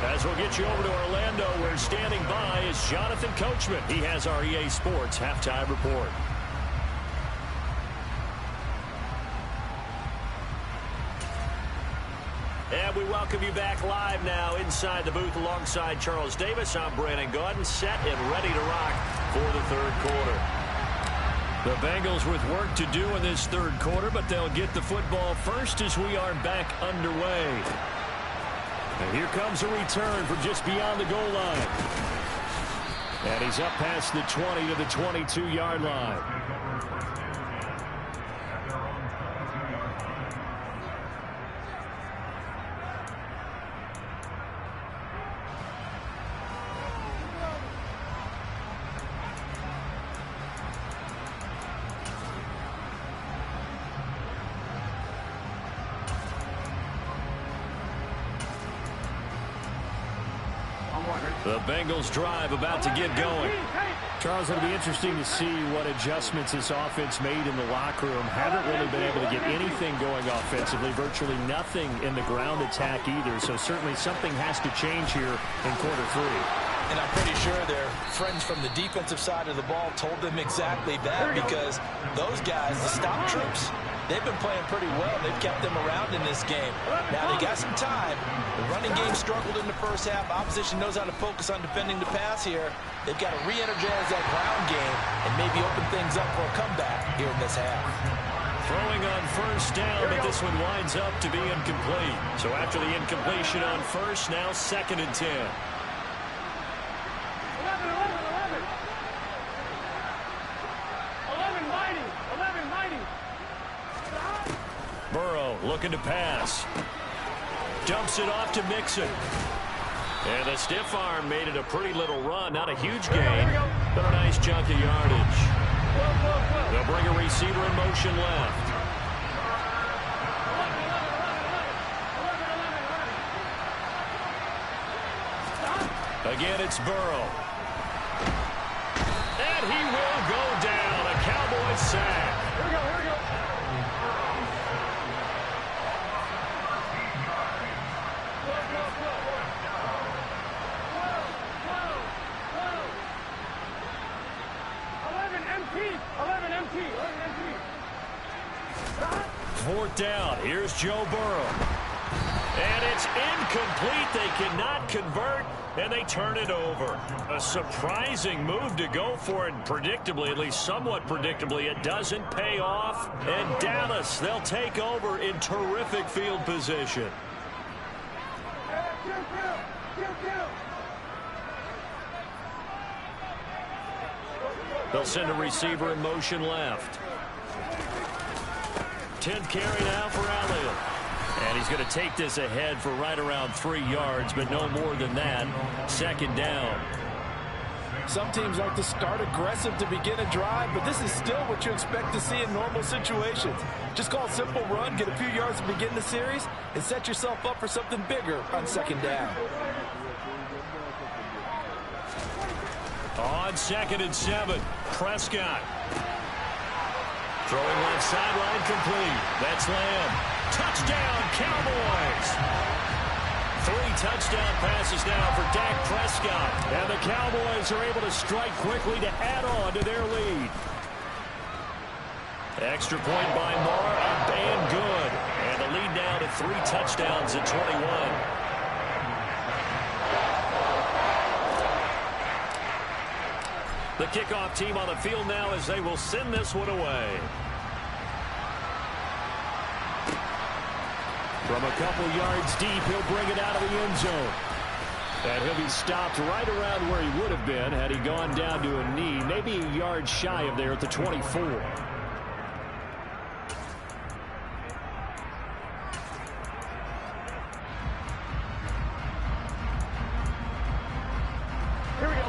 As we'll get you over to Orlando, where standing by is Jonathan Coachman. He has our EA Sports halftime report. And we welcome you back live now inside the booth alongside Charles Davis. I'm Brandon Gaudin, set and ready to rock for the 3rd quarter. The Bengals with work to do in this 3rd quarter, but they'll get the football first as we are back underway. And here comes a return from just beyond the goal line. And he's up past the 20 to the 22-yard line. The Bengals drive about to get going. Charles, it'll be interesting to see what adjustments this offense made in the locker room. Haven't really been able to get anything going offensively, virtually nothing in the ground attack either. So certainly something has to change here in quarter 3. And I'm pretty sure their friends from the defensive side of the ball told them exactly that, because those guys, the stop troops, they've been playing pretty well. They've kept them around in this game. Now they got some time. The running game struggled in the first half. Opposition knows how to focus on defending the pass here. They've got to re-energize that ground game and maybe open things up for a comeback here in this half. Throwing on first down, but this one winds up to be incomplete. So after the incompletion on first, now 2nd and 10. 11 mighty. Burrow looking to pass. Dumps it off to Mixon. And the stiff arm made it a pretty little run. Not a huge gain, but a nice chunk of yardage. They'll bring a receiver in motion left. Again, it's Burrow. And he will go down. A Cowboys sack. Here we go. 4th down. Here's Joe Burrow. And it's incomplete. They cannot convert, and they turn it over. A surprising move to go for it. Predictably, at least somewhat predictably, it doesn't pay off. And Dallas, they'll take over in terrific field position. They'll send a receiver in motion left. 10th carry now for Elliott. And he's going to take this ahead for right around 3 yards, but no more than that. 2nd down. Some teams like to start aggressive to begin a drive, but this is still what you expect to see in normal situations. Just call a simple run, get a few yards to begin the series, and set yourself up for something bigger on 2nd down. On 2nd and 7, Prescott. Throwing left sideline complete. That's Lamb. Touchdown, Cowboys. 3 touchdown passes now for Dak Prescott. And the Cowboys are able to strike quickly to add on to their lead. Extra point by Moore, up and good. And the lead now to 3 touchdowns at 21. The kickoff team on the field now as they will send this one away. From a couple yards deep, he'll bring it out of the end zone. And he'll be stopped right around where he would have been had he gone down to a knee, maybe a yard shy of there at the 24.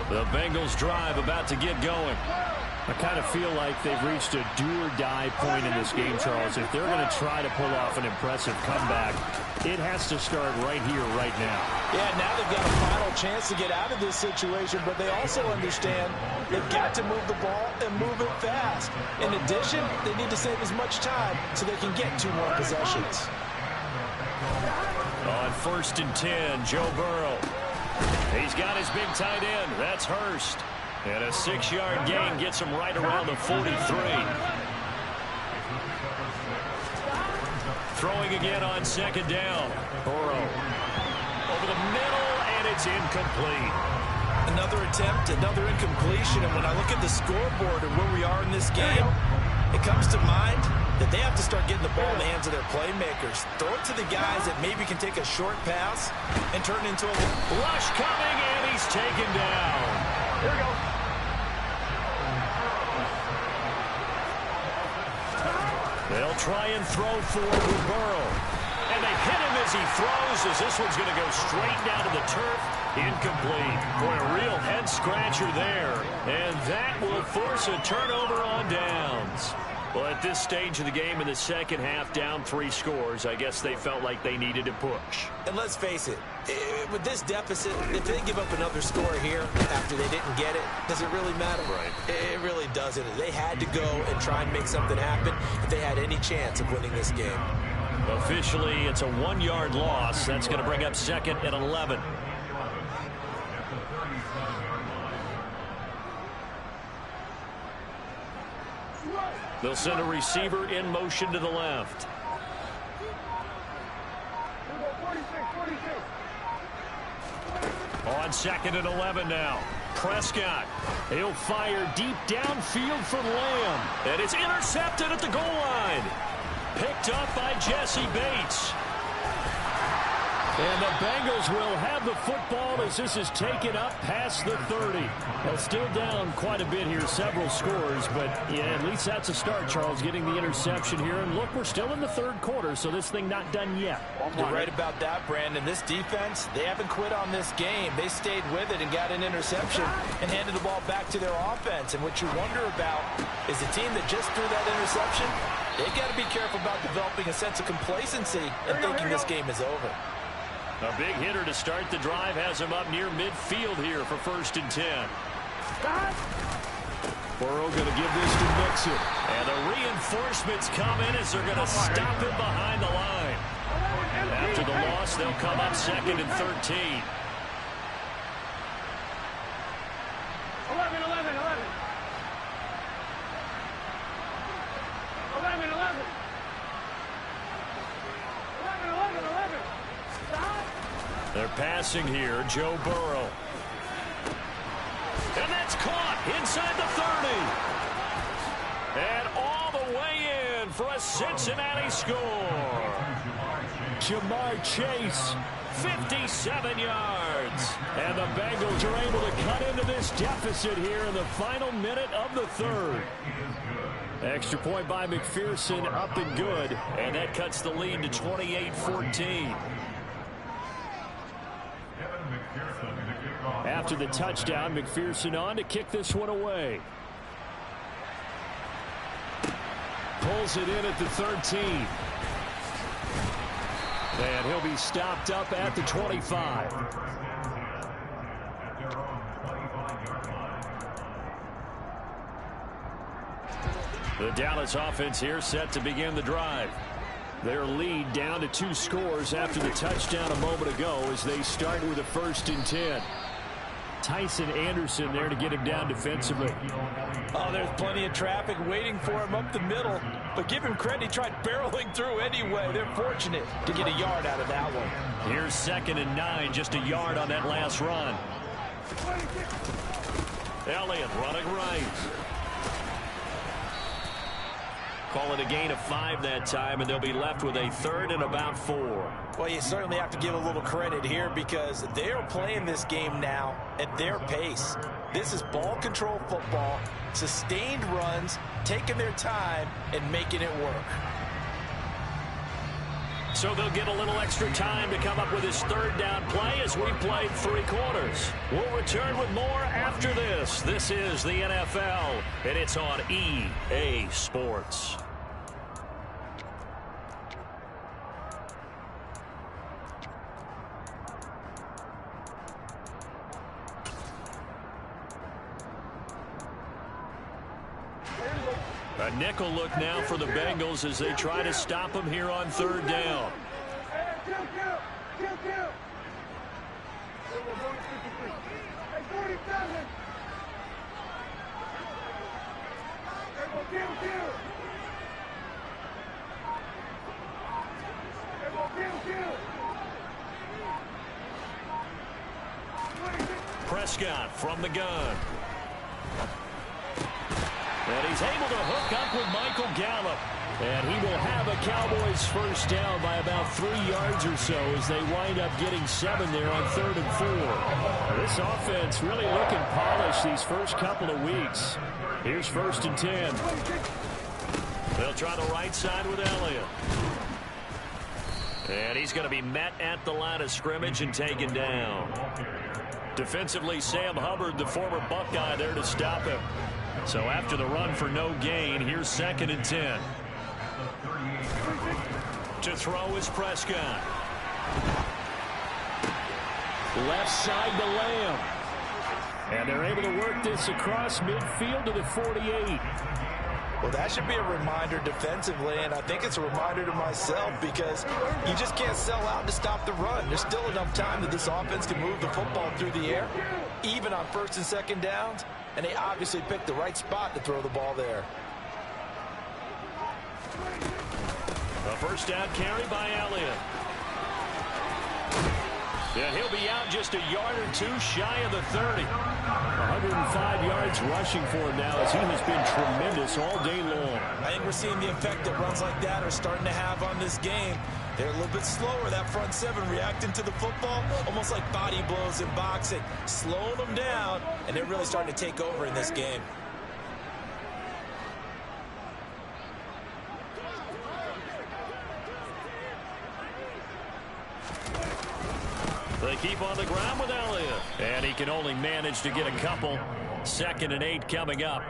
The Bengals drive about to get going. I kind of feel like they've reached a do-or-die point in this game, Charles. If they're going to try to pull off an impressive comeback, it has to start right here, right now. Yeah, now they've got a final chance to get out of this situation, but they also understand they've got to move the ball and move it fast. In addition, they need to save as much time so they can get 2 more possessions. On 1st and 10, Joe Burrow. He's got his big tight end. That's Hurst. And a 6-yard gain gets him right around the 43. Throwing again on 2nd down. Burrow over the middle, and it's incomplete. Another attempt, another incompletion. And when I look at the scoreboard and where we are in this game, it comes to mind that they have to start getting the ball in the hands of their playmakers. Throw it to the guys that maybe can take a short pass and turn it into a rush coming, and he's taken down. Here we go. They'll try and throw forward with Burrow. And they hit him as he throws, as this one's going to go straight down to the turf. Incomplete. Boy, a real head-scratcher there. And that will force a turnover on downs. Well, at this stage of the game in the second half, down 3 scores, I guess they felt like they needed to push. And let's face it, with this deficit, if they give up another score here after they didn't get it, does it really matter? Right. It really doesn't. They had to go and try and make something happen if they had any chance of winning this game. Officially, it's a 1-yard loss. That's going to bring up 2nd and 11. They'll send a receiver in motion to the left. On 2nd and 11 now. Prescott. He'll fire deep downfield for Lamb. And it's intercepted at the goal line. Picked up by Jesse Bates. And the Bengals will have the football as this is taken up past the 30. Well, still down quite a bit here, several scores, but yeah, at least that's a start, Charles, getting the interception here. And look, we're still in the 3rd quarter, so this thing not done yet. You're right about that, Brandon. This defense, they haven't quit on this game. They stayed with it and got an interception and handed the ball back to their offense. And what you wonder about is the team that just threw that interception, they've got to be careful about developing a sense of complacency and thinking this game is over. A big hitter to start the drive has him up near midfield here for 1st and 10. Burrow going to give this to Mixon. And the reinforcements come in as they're going to stop him behind the line. After the loss, they'll come up 2nd and 13. 11. They're passing here. Joe Burrow. And that's caught inside the 30. And all the way in for a Cincinnati score. Jamar Chase, 57 yards. And the Bengals are able to cut into this deficit here in the final minute of the third. Extra point by McPherson, up and good. And that cuts the lead to 28-14. After the touchdown, McPherson on to kick this one away. Pulls it in at the 13. And he'll be stopped up at the 25. The Dallas offense here set to begin the drive. Their lead down to 2 scores after the touchdown a moment ago as they start with a 1st and 10. Tyson Anderson there to get him down defensively. Oh, there's plenty of traffic waiting for him up the middle. But give him credit, he tried barreling through anyway. They're fortunate to get a yard out of that one. Here's 2nd and 9, just a yard on that last run. Elliott running right. Call it a gain of 5 that time, and they'll be left with a 3rd and about 4. Well, you certainly have to give a little credit here because they are playing this game now at their pace. This is ball control football, sustained runs, taking their time, and making it work. So they'll get a little extra time to come up with his 3rd down play as we played 3 quarters. We'll return with more after this. This is the NFL, and it's on EA Sports. A nickel look now for the Bengals as they try to stop him here on 3rd down. Prescott from the gun. And he's able to hook up with Michael Gallup. And he will have a Cowboys 1st down by about 3 yards or so as they wind up getting 7 there on 3rd and 4. This offense really looking polished these first couple of weeks. Here's 1st and 10. They'll try the right side with Elliott. And he's going to be met at the line of scrimmage and taken down. Defensively, Sam Hubbard, the former Buckeye, there to stop him. So after the run for no gain, here's 2nd and 10. To throw is Prescott. Left side to Lamb. And they're able to work this across midfield to the 48. Well, that should be a reminder defensively, and I think it's a reminder to myself because you just can't sell out to stop the run. There's still enough time that this offense can move the football through the air, even on 1st and 2nd downs, and they obviously picked the right spot to throw the ball there. A 1st down carry by Elliott. Yeah, he'll be out just a yard or 2 shy of the 30. 105 yards rushing for him now as he has been tremendous all day long. I think we're seeing the effect that runs like that are starting to have on this game. They're a little bit slower, that front 7, reacting to the football, almost like body blows in boxing, slowing them down, and they're really starting to take over in this game. They keep on the ground with Elliott. And he can only manage to get a couple. 2nd and 8 coming up.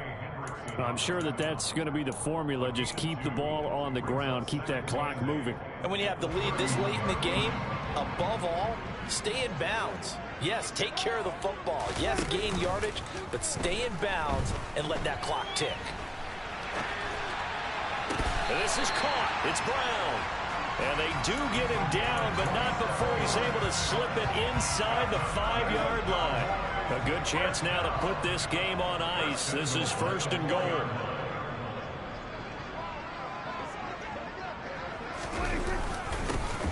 I'm sure that that's going to be the formula. Just keep the ball on the ground. Keep that clock moving. And when you have the lead this late in the game, above all, stay in bounds. Yes, take care of the football. Yes, gain yardage, but stay in bounds and let that clock tick. This is caught. It's Brown. And they do get him down, but not before he's able to slip it inside the 5-yard line. A good chance now to put this game on ice. This is 1st and goal.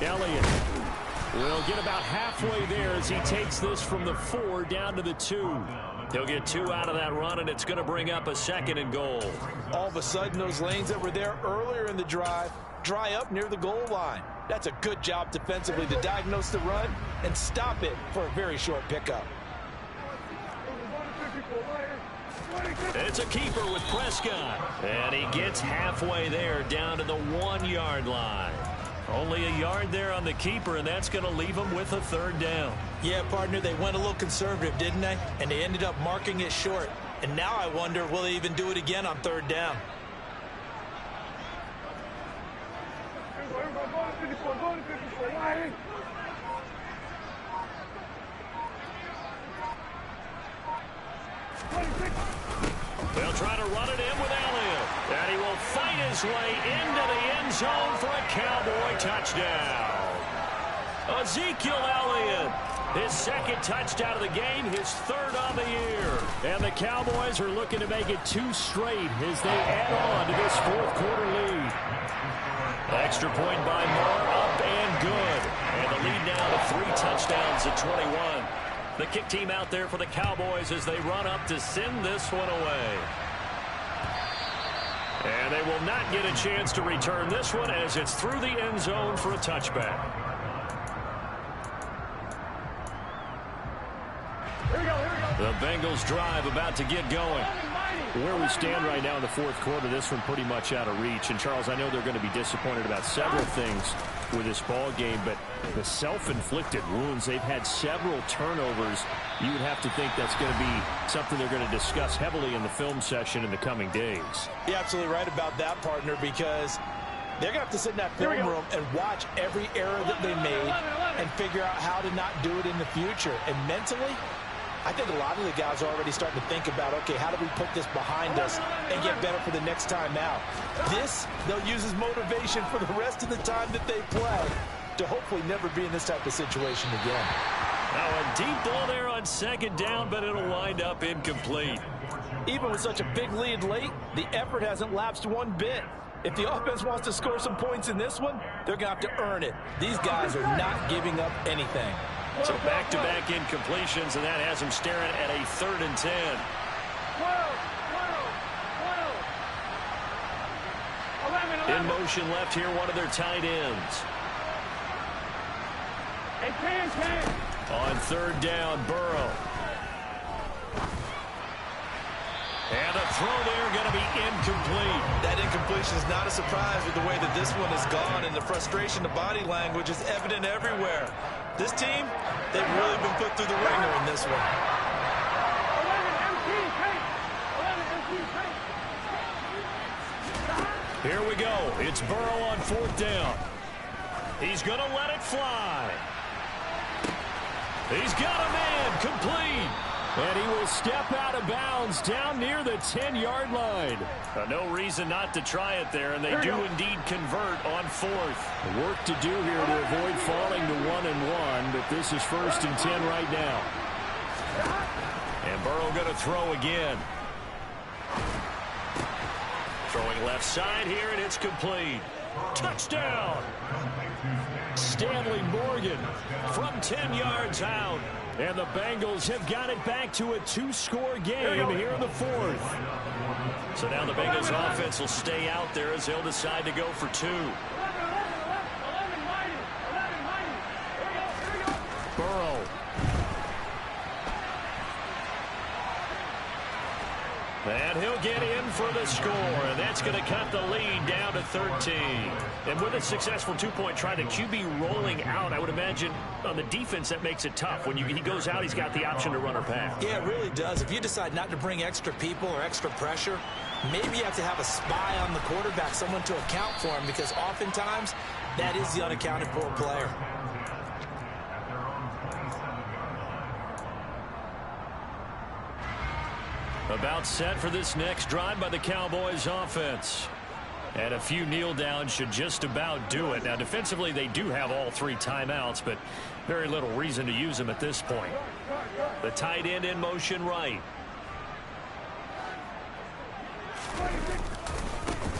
Elliott We'll get about halfway there as he takes this from the 4 down to the 2. He'll get 2 out of that run, and it's going to bring up a 2nd and goal. All of a sudden, those lanes that were there earlier in the drive dry up near the goal line. That's a good job defensively to diagnose the run and stop it for a very short pickup. It's a keeper with Prescott, and he gets halfway there down to the 1-yard line. Only a yard there on the keeper, and that's going to leave him with a 3rd down. Yeah, partner, they went a little conservative, didn't they? And they ended up marking it short. And now I wonder, will they even do it again on 3rd down? They'll try to run it in with Elliott. And he will fight his way into the end zone for a Cowboy touchdown. Ezekiel Elliott, his 2nd touchdown of the game, his 3rd on the year. And the Cowboys are looking to make it 2 straight as they add on to this 4th quarter lead. Extra point by Moore, up and good. And the lead now to 3 touchdowns at 21. The kick team out there for the Cowboys as they run up to send this one away. And they will not get a chance to return this one as it's through the end zone for a touchback. The Bengals drive about to get going. Where we stand right now in the 4th quarter, this one pretty much out of reach. And, Charles, I know they're going to be disappointed about several things with this ball game, but the self-inflicted wounds, they've had several turnovers. You would have to think that's going to be something they're going to discuss heavily in the film session in the coming days. You're absolutely right about that, partner, because they're going to have to sit in that film room and watch every error that they made and figure out how to not do it in the future. And mentally, I think a lot of the guys are already starting to think about, okay, how do we put this behind us and get better for the next time out? This, they'll use as motivation for the rest of the time that they play to hopefully never be in this type of situation again. Now a deep ball there on 2nd down, but it'll wind up incomplete. Even with such a big lead late, the effort hasn't lapsed one bit. If the offense wants to score some points in this one, they're going to have to earn it. These guys are not giving up anything. So back-to-back incompletions, and that has him staring at a 3rd and 10. In motion left here, one of their tight ends. On 3rd down, Burrow. And a throw there going to be incomplete. That incompletion is not a surprise with the way that this one has gone, and the frustration, the body language is evident everywhere. This team, they've really been put through the ringer in this one. Here we go. It's Burrow on 4th down. He's going to let it fly. He's got a man complete. And he will step out of bounds down near the 10-yard line. No reason not to try it there, and they do indeed convert on 4th. Work to do here to avoid falling to 1-1, but this is 1st and 10 right now. And Burrow going to throw again. Throwing left side here, and it's complete. Touchdown! Stanley Morgan from 10 yards out. And the Bengals have got it back to a 2-score game here in the 4th. So now the Bengals offense will stay out there as they'll decide to go for 2. Burrow. And he'll get in for the score, and that's going to cut the lead down to 13. And with a successful 2-point try, the QB rolling out, I would imagine on the defense that makes it tough. When he goes out, he's got the option to run or pass. Yeah, it really does. If you decide not to bring extra people or extra pressure, maybe you have to have a spy on the quarterback, someone to account for him, because oftentimes that is the unaccounted for player. About set for this next drive by the Cowboys offense. And a few kneel downs should just about do it. Now, defensively, they do have all 3 timeouts, but very little reason to use them at this point. The tight end in motion right.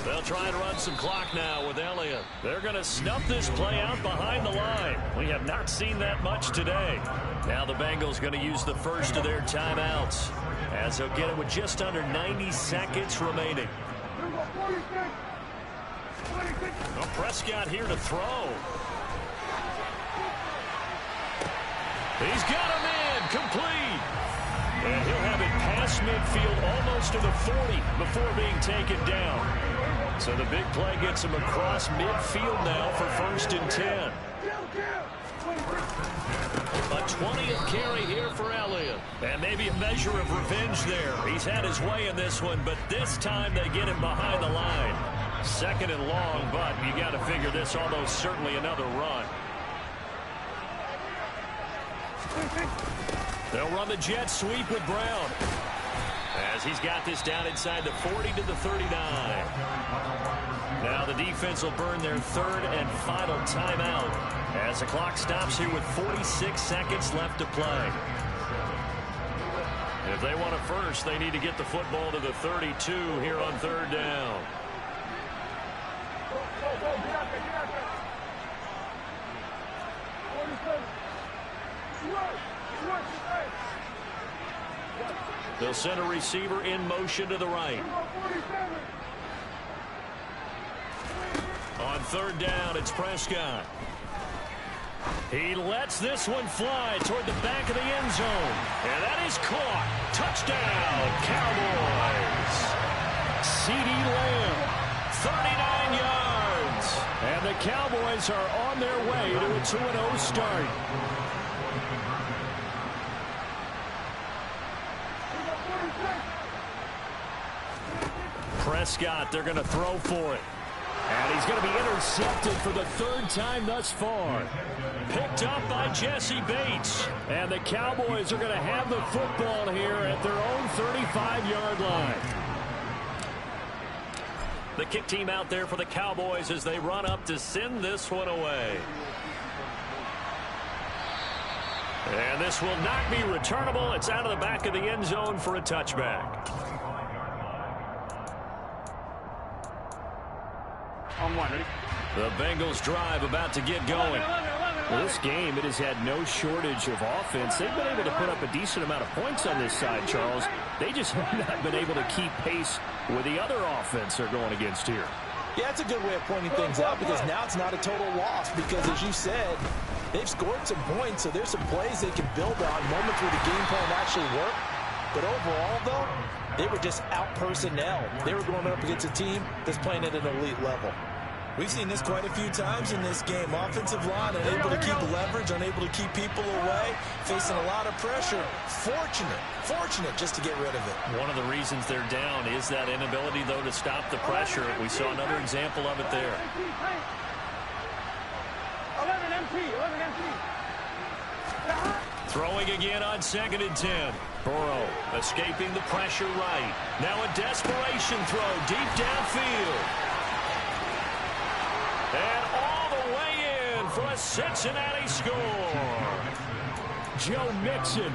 They'll They'll try and run some clock now with Elliott. They're going to snuff this play out behind the line. We have not seen that much today. Now the Bengals going to use the first of their timeouts, as they'll get it with just under 90 seconds remaining. Well, Prescott here to throw. He's got him in, complete. And he'll have it past midfield, almost to the 40 before being taken down. So the big play gets him across midfield now for 1st and 10. A 20th carry here for Elliott. And maybe a measure of revenge there. He's had his way in this one, but this time they get him behind the line. 2nd and long, but you got to figure this almost certainly another run. They'll run the jet sweep with Brown, as he's got this down inside the 40 to the 39. Now the defense will burn their 3rd and final timeout, as the clock stops here with 46 seconds left to play. If they want it first, they need to get the football to the 32 here on 3rd down. They'll send a receiver in motion to the right. On 3rd down, it's Prescott. He lets this one fly toward the back of the end zone. And that is caught. Touchdown, Cowboys. CeeDee Lamb, 39 yards. And the Cowboys are on their way to a 2-0 start. Prescott, they're going to throw for it. And he's going to be intercepted for the 3rd time thus far. Picked up by Jesse Bates. And the Cowboys are going to have the football here at their own 35-yard line. The kick team out there for the Cowboys as they run up to send this one away. And this will not be returnable. It's out of the back of the end zone for a touchback. The Bengals drive about to get going. Well, this game, it has had no shortage of offense. They've been able to put up a decent amount of points on this side, Charles. They just have not been able to keep pace with the other offense they're going against here. Yeah, it's a good way of pointing things out, because now it's not a total loss, because as you said, they've scored some points, so there's some plays they can build on, moments where the game plan actually worked. But overall, though, they were just out personnel. They were going up against a team that's playing at an elite level. We've seen this quite a few times in this game. Offensive line unable to keep leverage, unable to keep people away, facing a lot of pressure. Fortunate just to get rid of it. One of the reasons they're down is that inability, though, to stop the pressure. We saw another example of it there. 11 MT. Throwing again on 2nd and 10. Burrow escaping the pressure right. Now a desperation throw deep downfield. And all the way in for a Cincinnati score. Joe Mixon,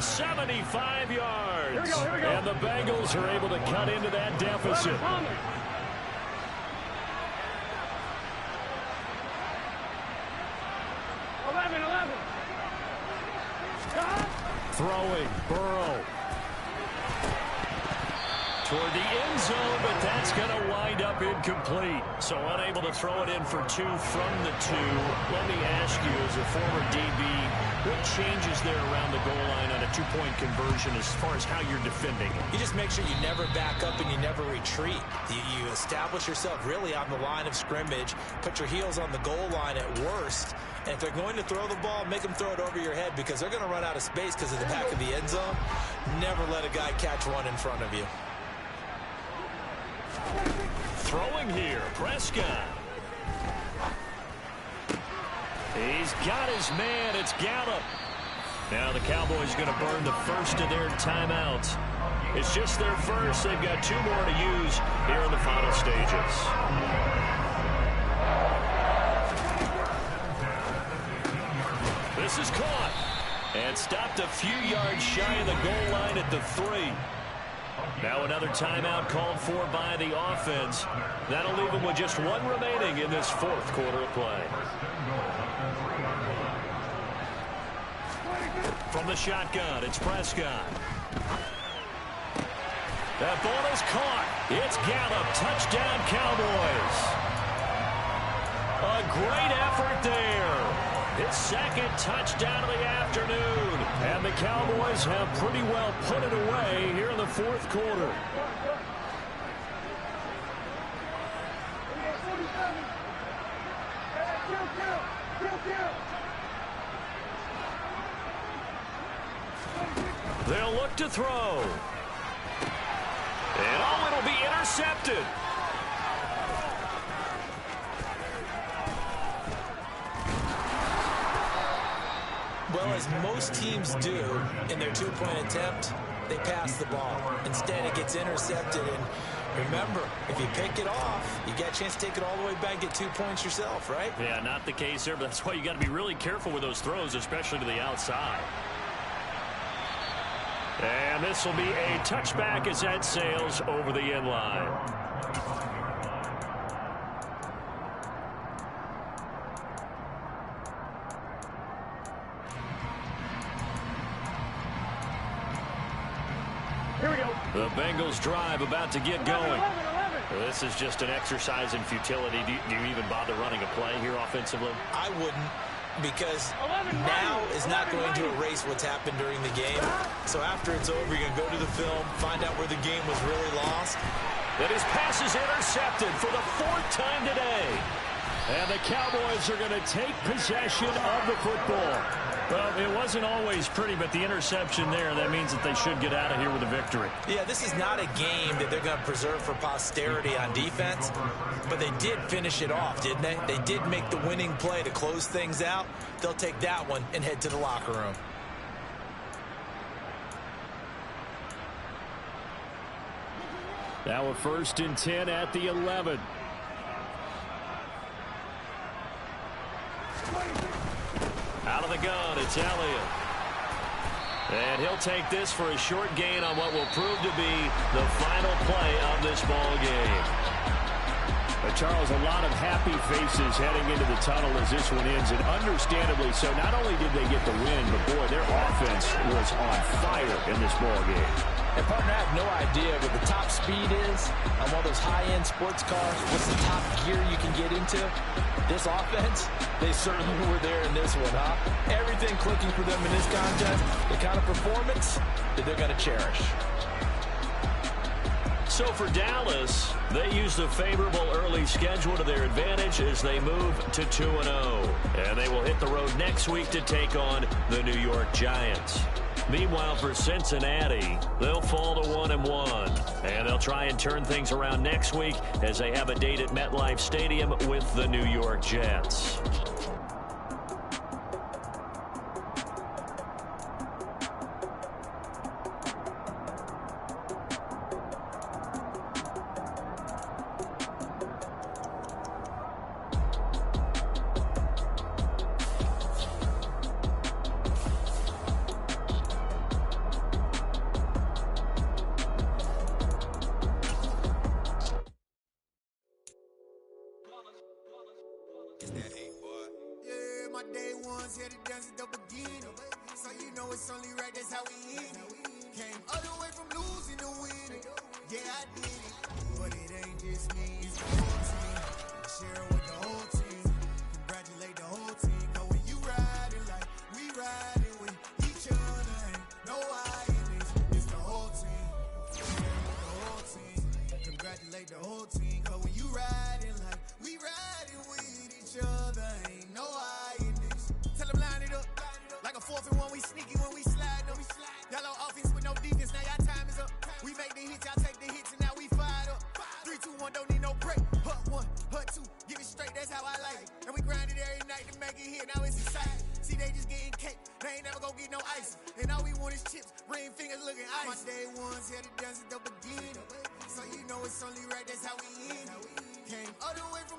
75 yards. Here we go. And the Bengals are able to cut into that deficit. 11. Throwing, Burrow. Toward the end zone, but that's going to wind up incomplete. So unable to throw it in for 2 from the 2. Let me ask you, as a former DB, what changes there around the goal line on a 2-point conversion as far as how you're defending it? You just make sure you never back up and you never retreat. You establish yourself really on the line of scrimmage, put your heels on the goal line at worst. And if they're going to throw the ball, make them throw it over your head, because they're going to run out of space because of the back of the end zone. Never let a guy catch one in front of you. Throwing here, Prescott. He's got his man. It's Gallup. Now the Cowboys going to burn the first of their timeouts. It's just their first. They've got 2 more to use here in the final stages. This is caught and stopped a few yards shy of the goal line at the 3. Now another timeout called for by the offense. That'll leave them with just one remaining in this fourth quarter of play. From the shotgun, it's Prescott. That ball is caught. It's Gallup. Touchdown, Cowboys. A great effort there. His second touchdown of the afternoon. And the Cowboys have pretty well put it away here in the fourth quarter. They'll look to throw. And oh, it'll be intercepted. Well, as most teams do in their two-point attempt, they pass the ball. Instead, it gets intercepted. And remember, if you pick it off, you get a chance to take it all the way back and get 2 points yourself, right? Yeah, not the case there, but that's why you got to be really careful with those throws, especially to the outside. And this will be a touchback as that sails over the end line. Here we go. The Bengals drive about to get going. This is just an exercise in futility. Do you even bother running a play here offensively? I wouldn't, because now is not going to erase what's happened during the game. So after it's over, you're going to go to the film, find out where the game was really lost. And his pass is intercepted for the fourth time today. And the Cowboys are going to take possession of the football. Well, it wasn't always pretty, but the interception there, that means that they should get out of here with a victory. Yeah, this is not a game that they're going to preserve for posterity on defense, but they did finish it off, didn't they? They did make the winning play to close things out. They'll take that one and head to the locker room. Now a 1st and 10 at the 11. Out of the gun, it's Elliott. And he'll take this for a short gain on what will prove to be the final play of this ball game. Charles, a lot of happy faces heading into the tunnel as this one ends, and understandably so. Not only did they get the win, but boy, their offense was on fire in this ball game. And partner, I have no idea what the top speed is on one of those high-end sports cars. What's the top gear you can get into? This offense, they certainly were there in this one, huh? Everything clicking for them in this contest, the kind of performance that they're going to cherish. So for Dallas, they used a favorable early schedule to their advantage as they move to 2-0. And they will hit the road next week to take on the New York Giants. Meanwhile, for Cincinnati, they'll fall to 1-1. And they'll try and turn things around next week as they have a date at MetLife Stadium with the New York Jets. So you know it's only right, that's how we end. Came all the way from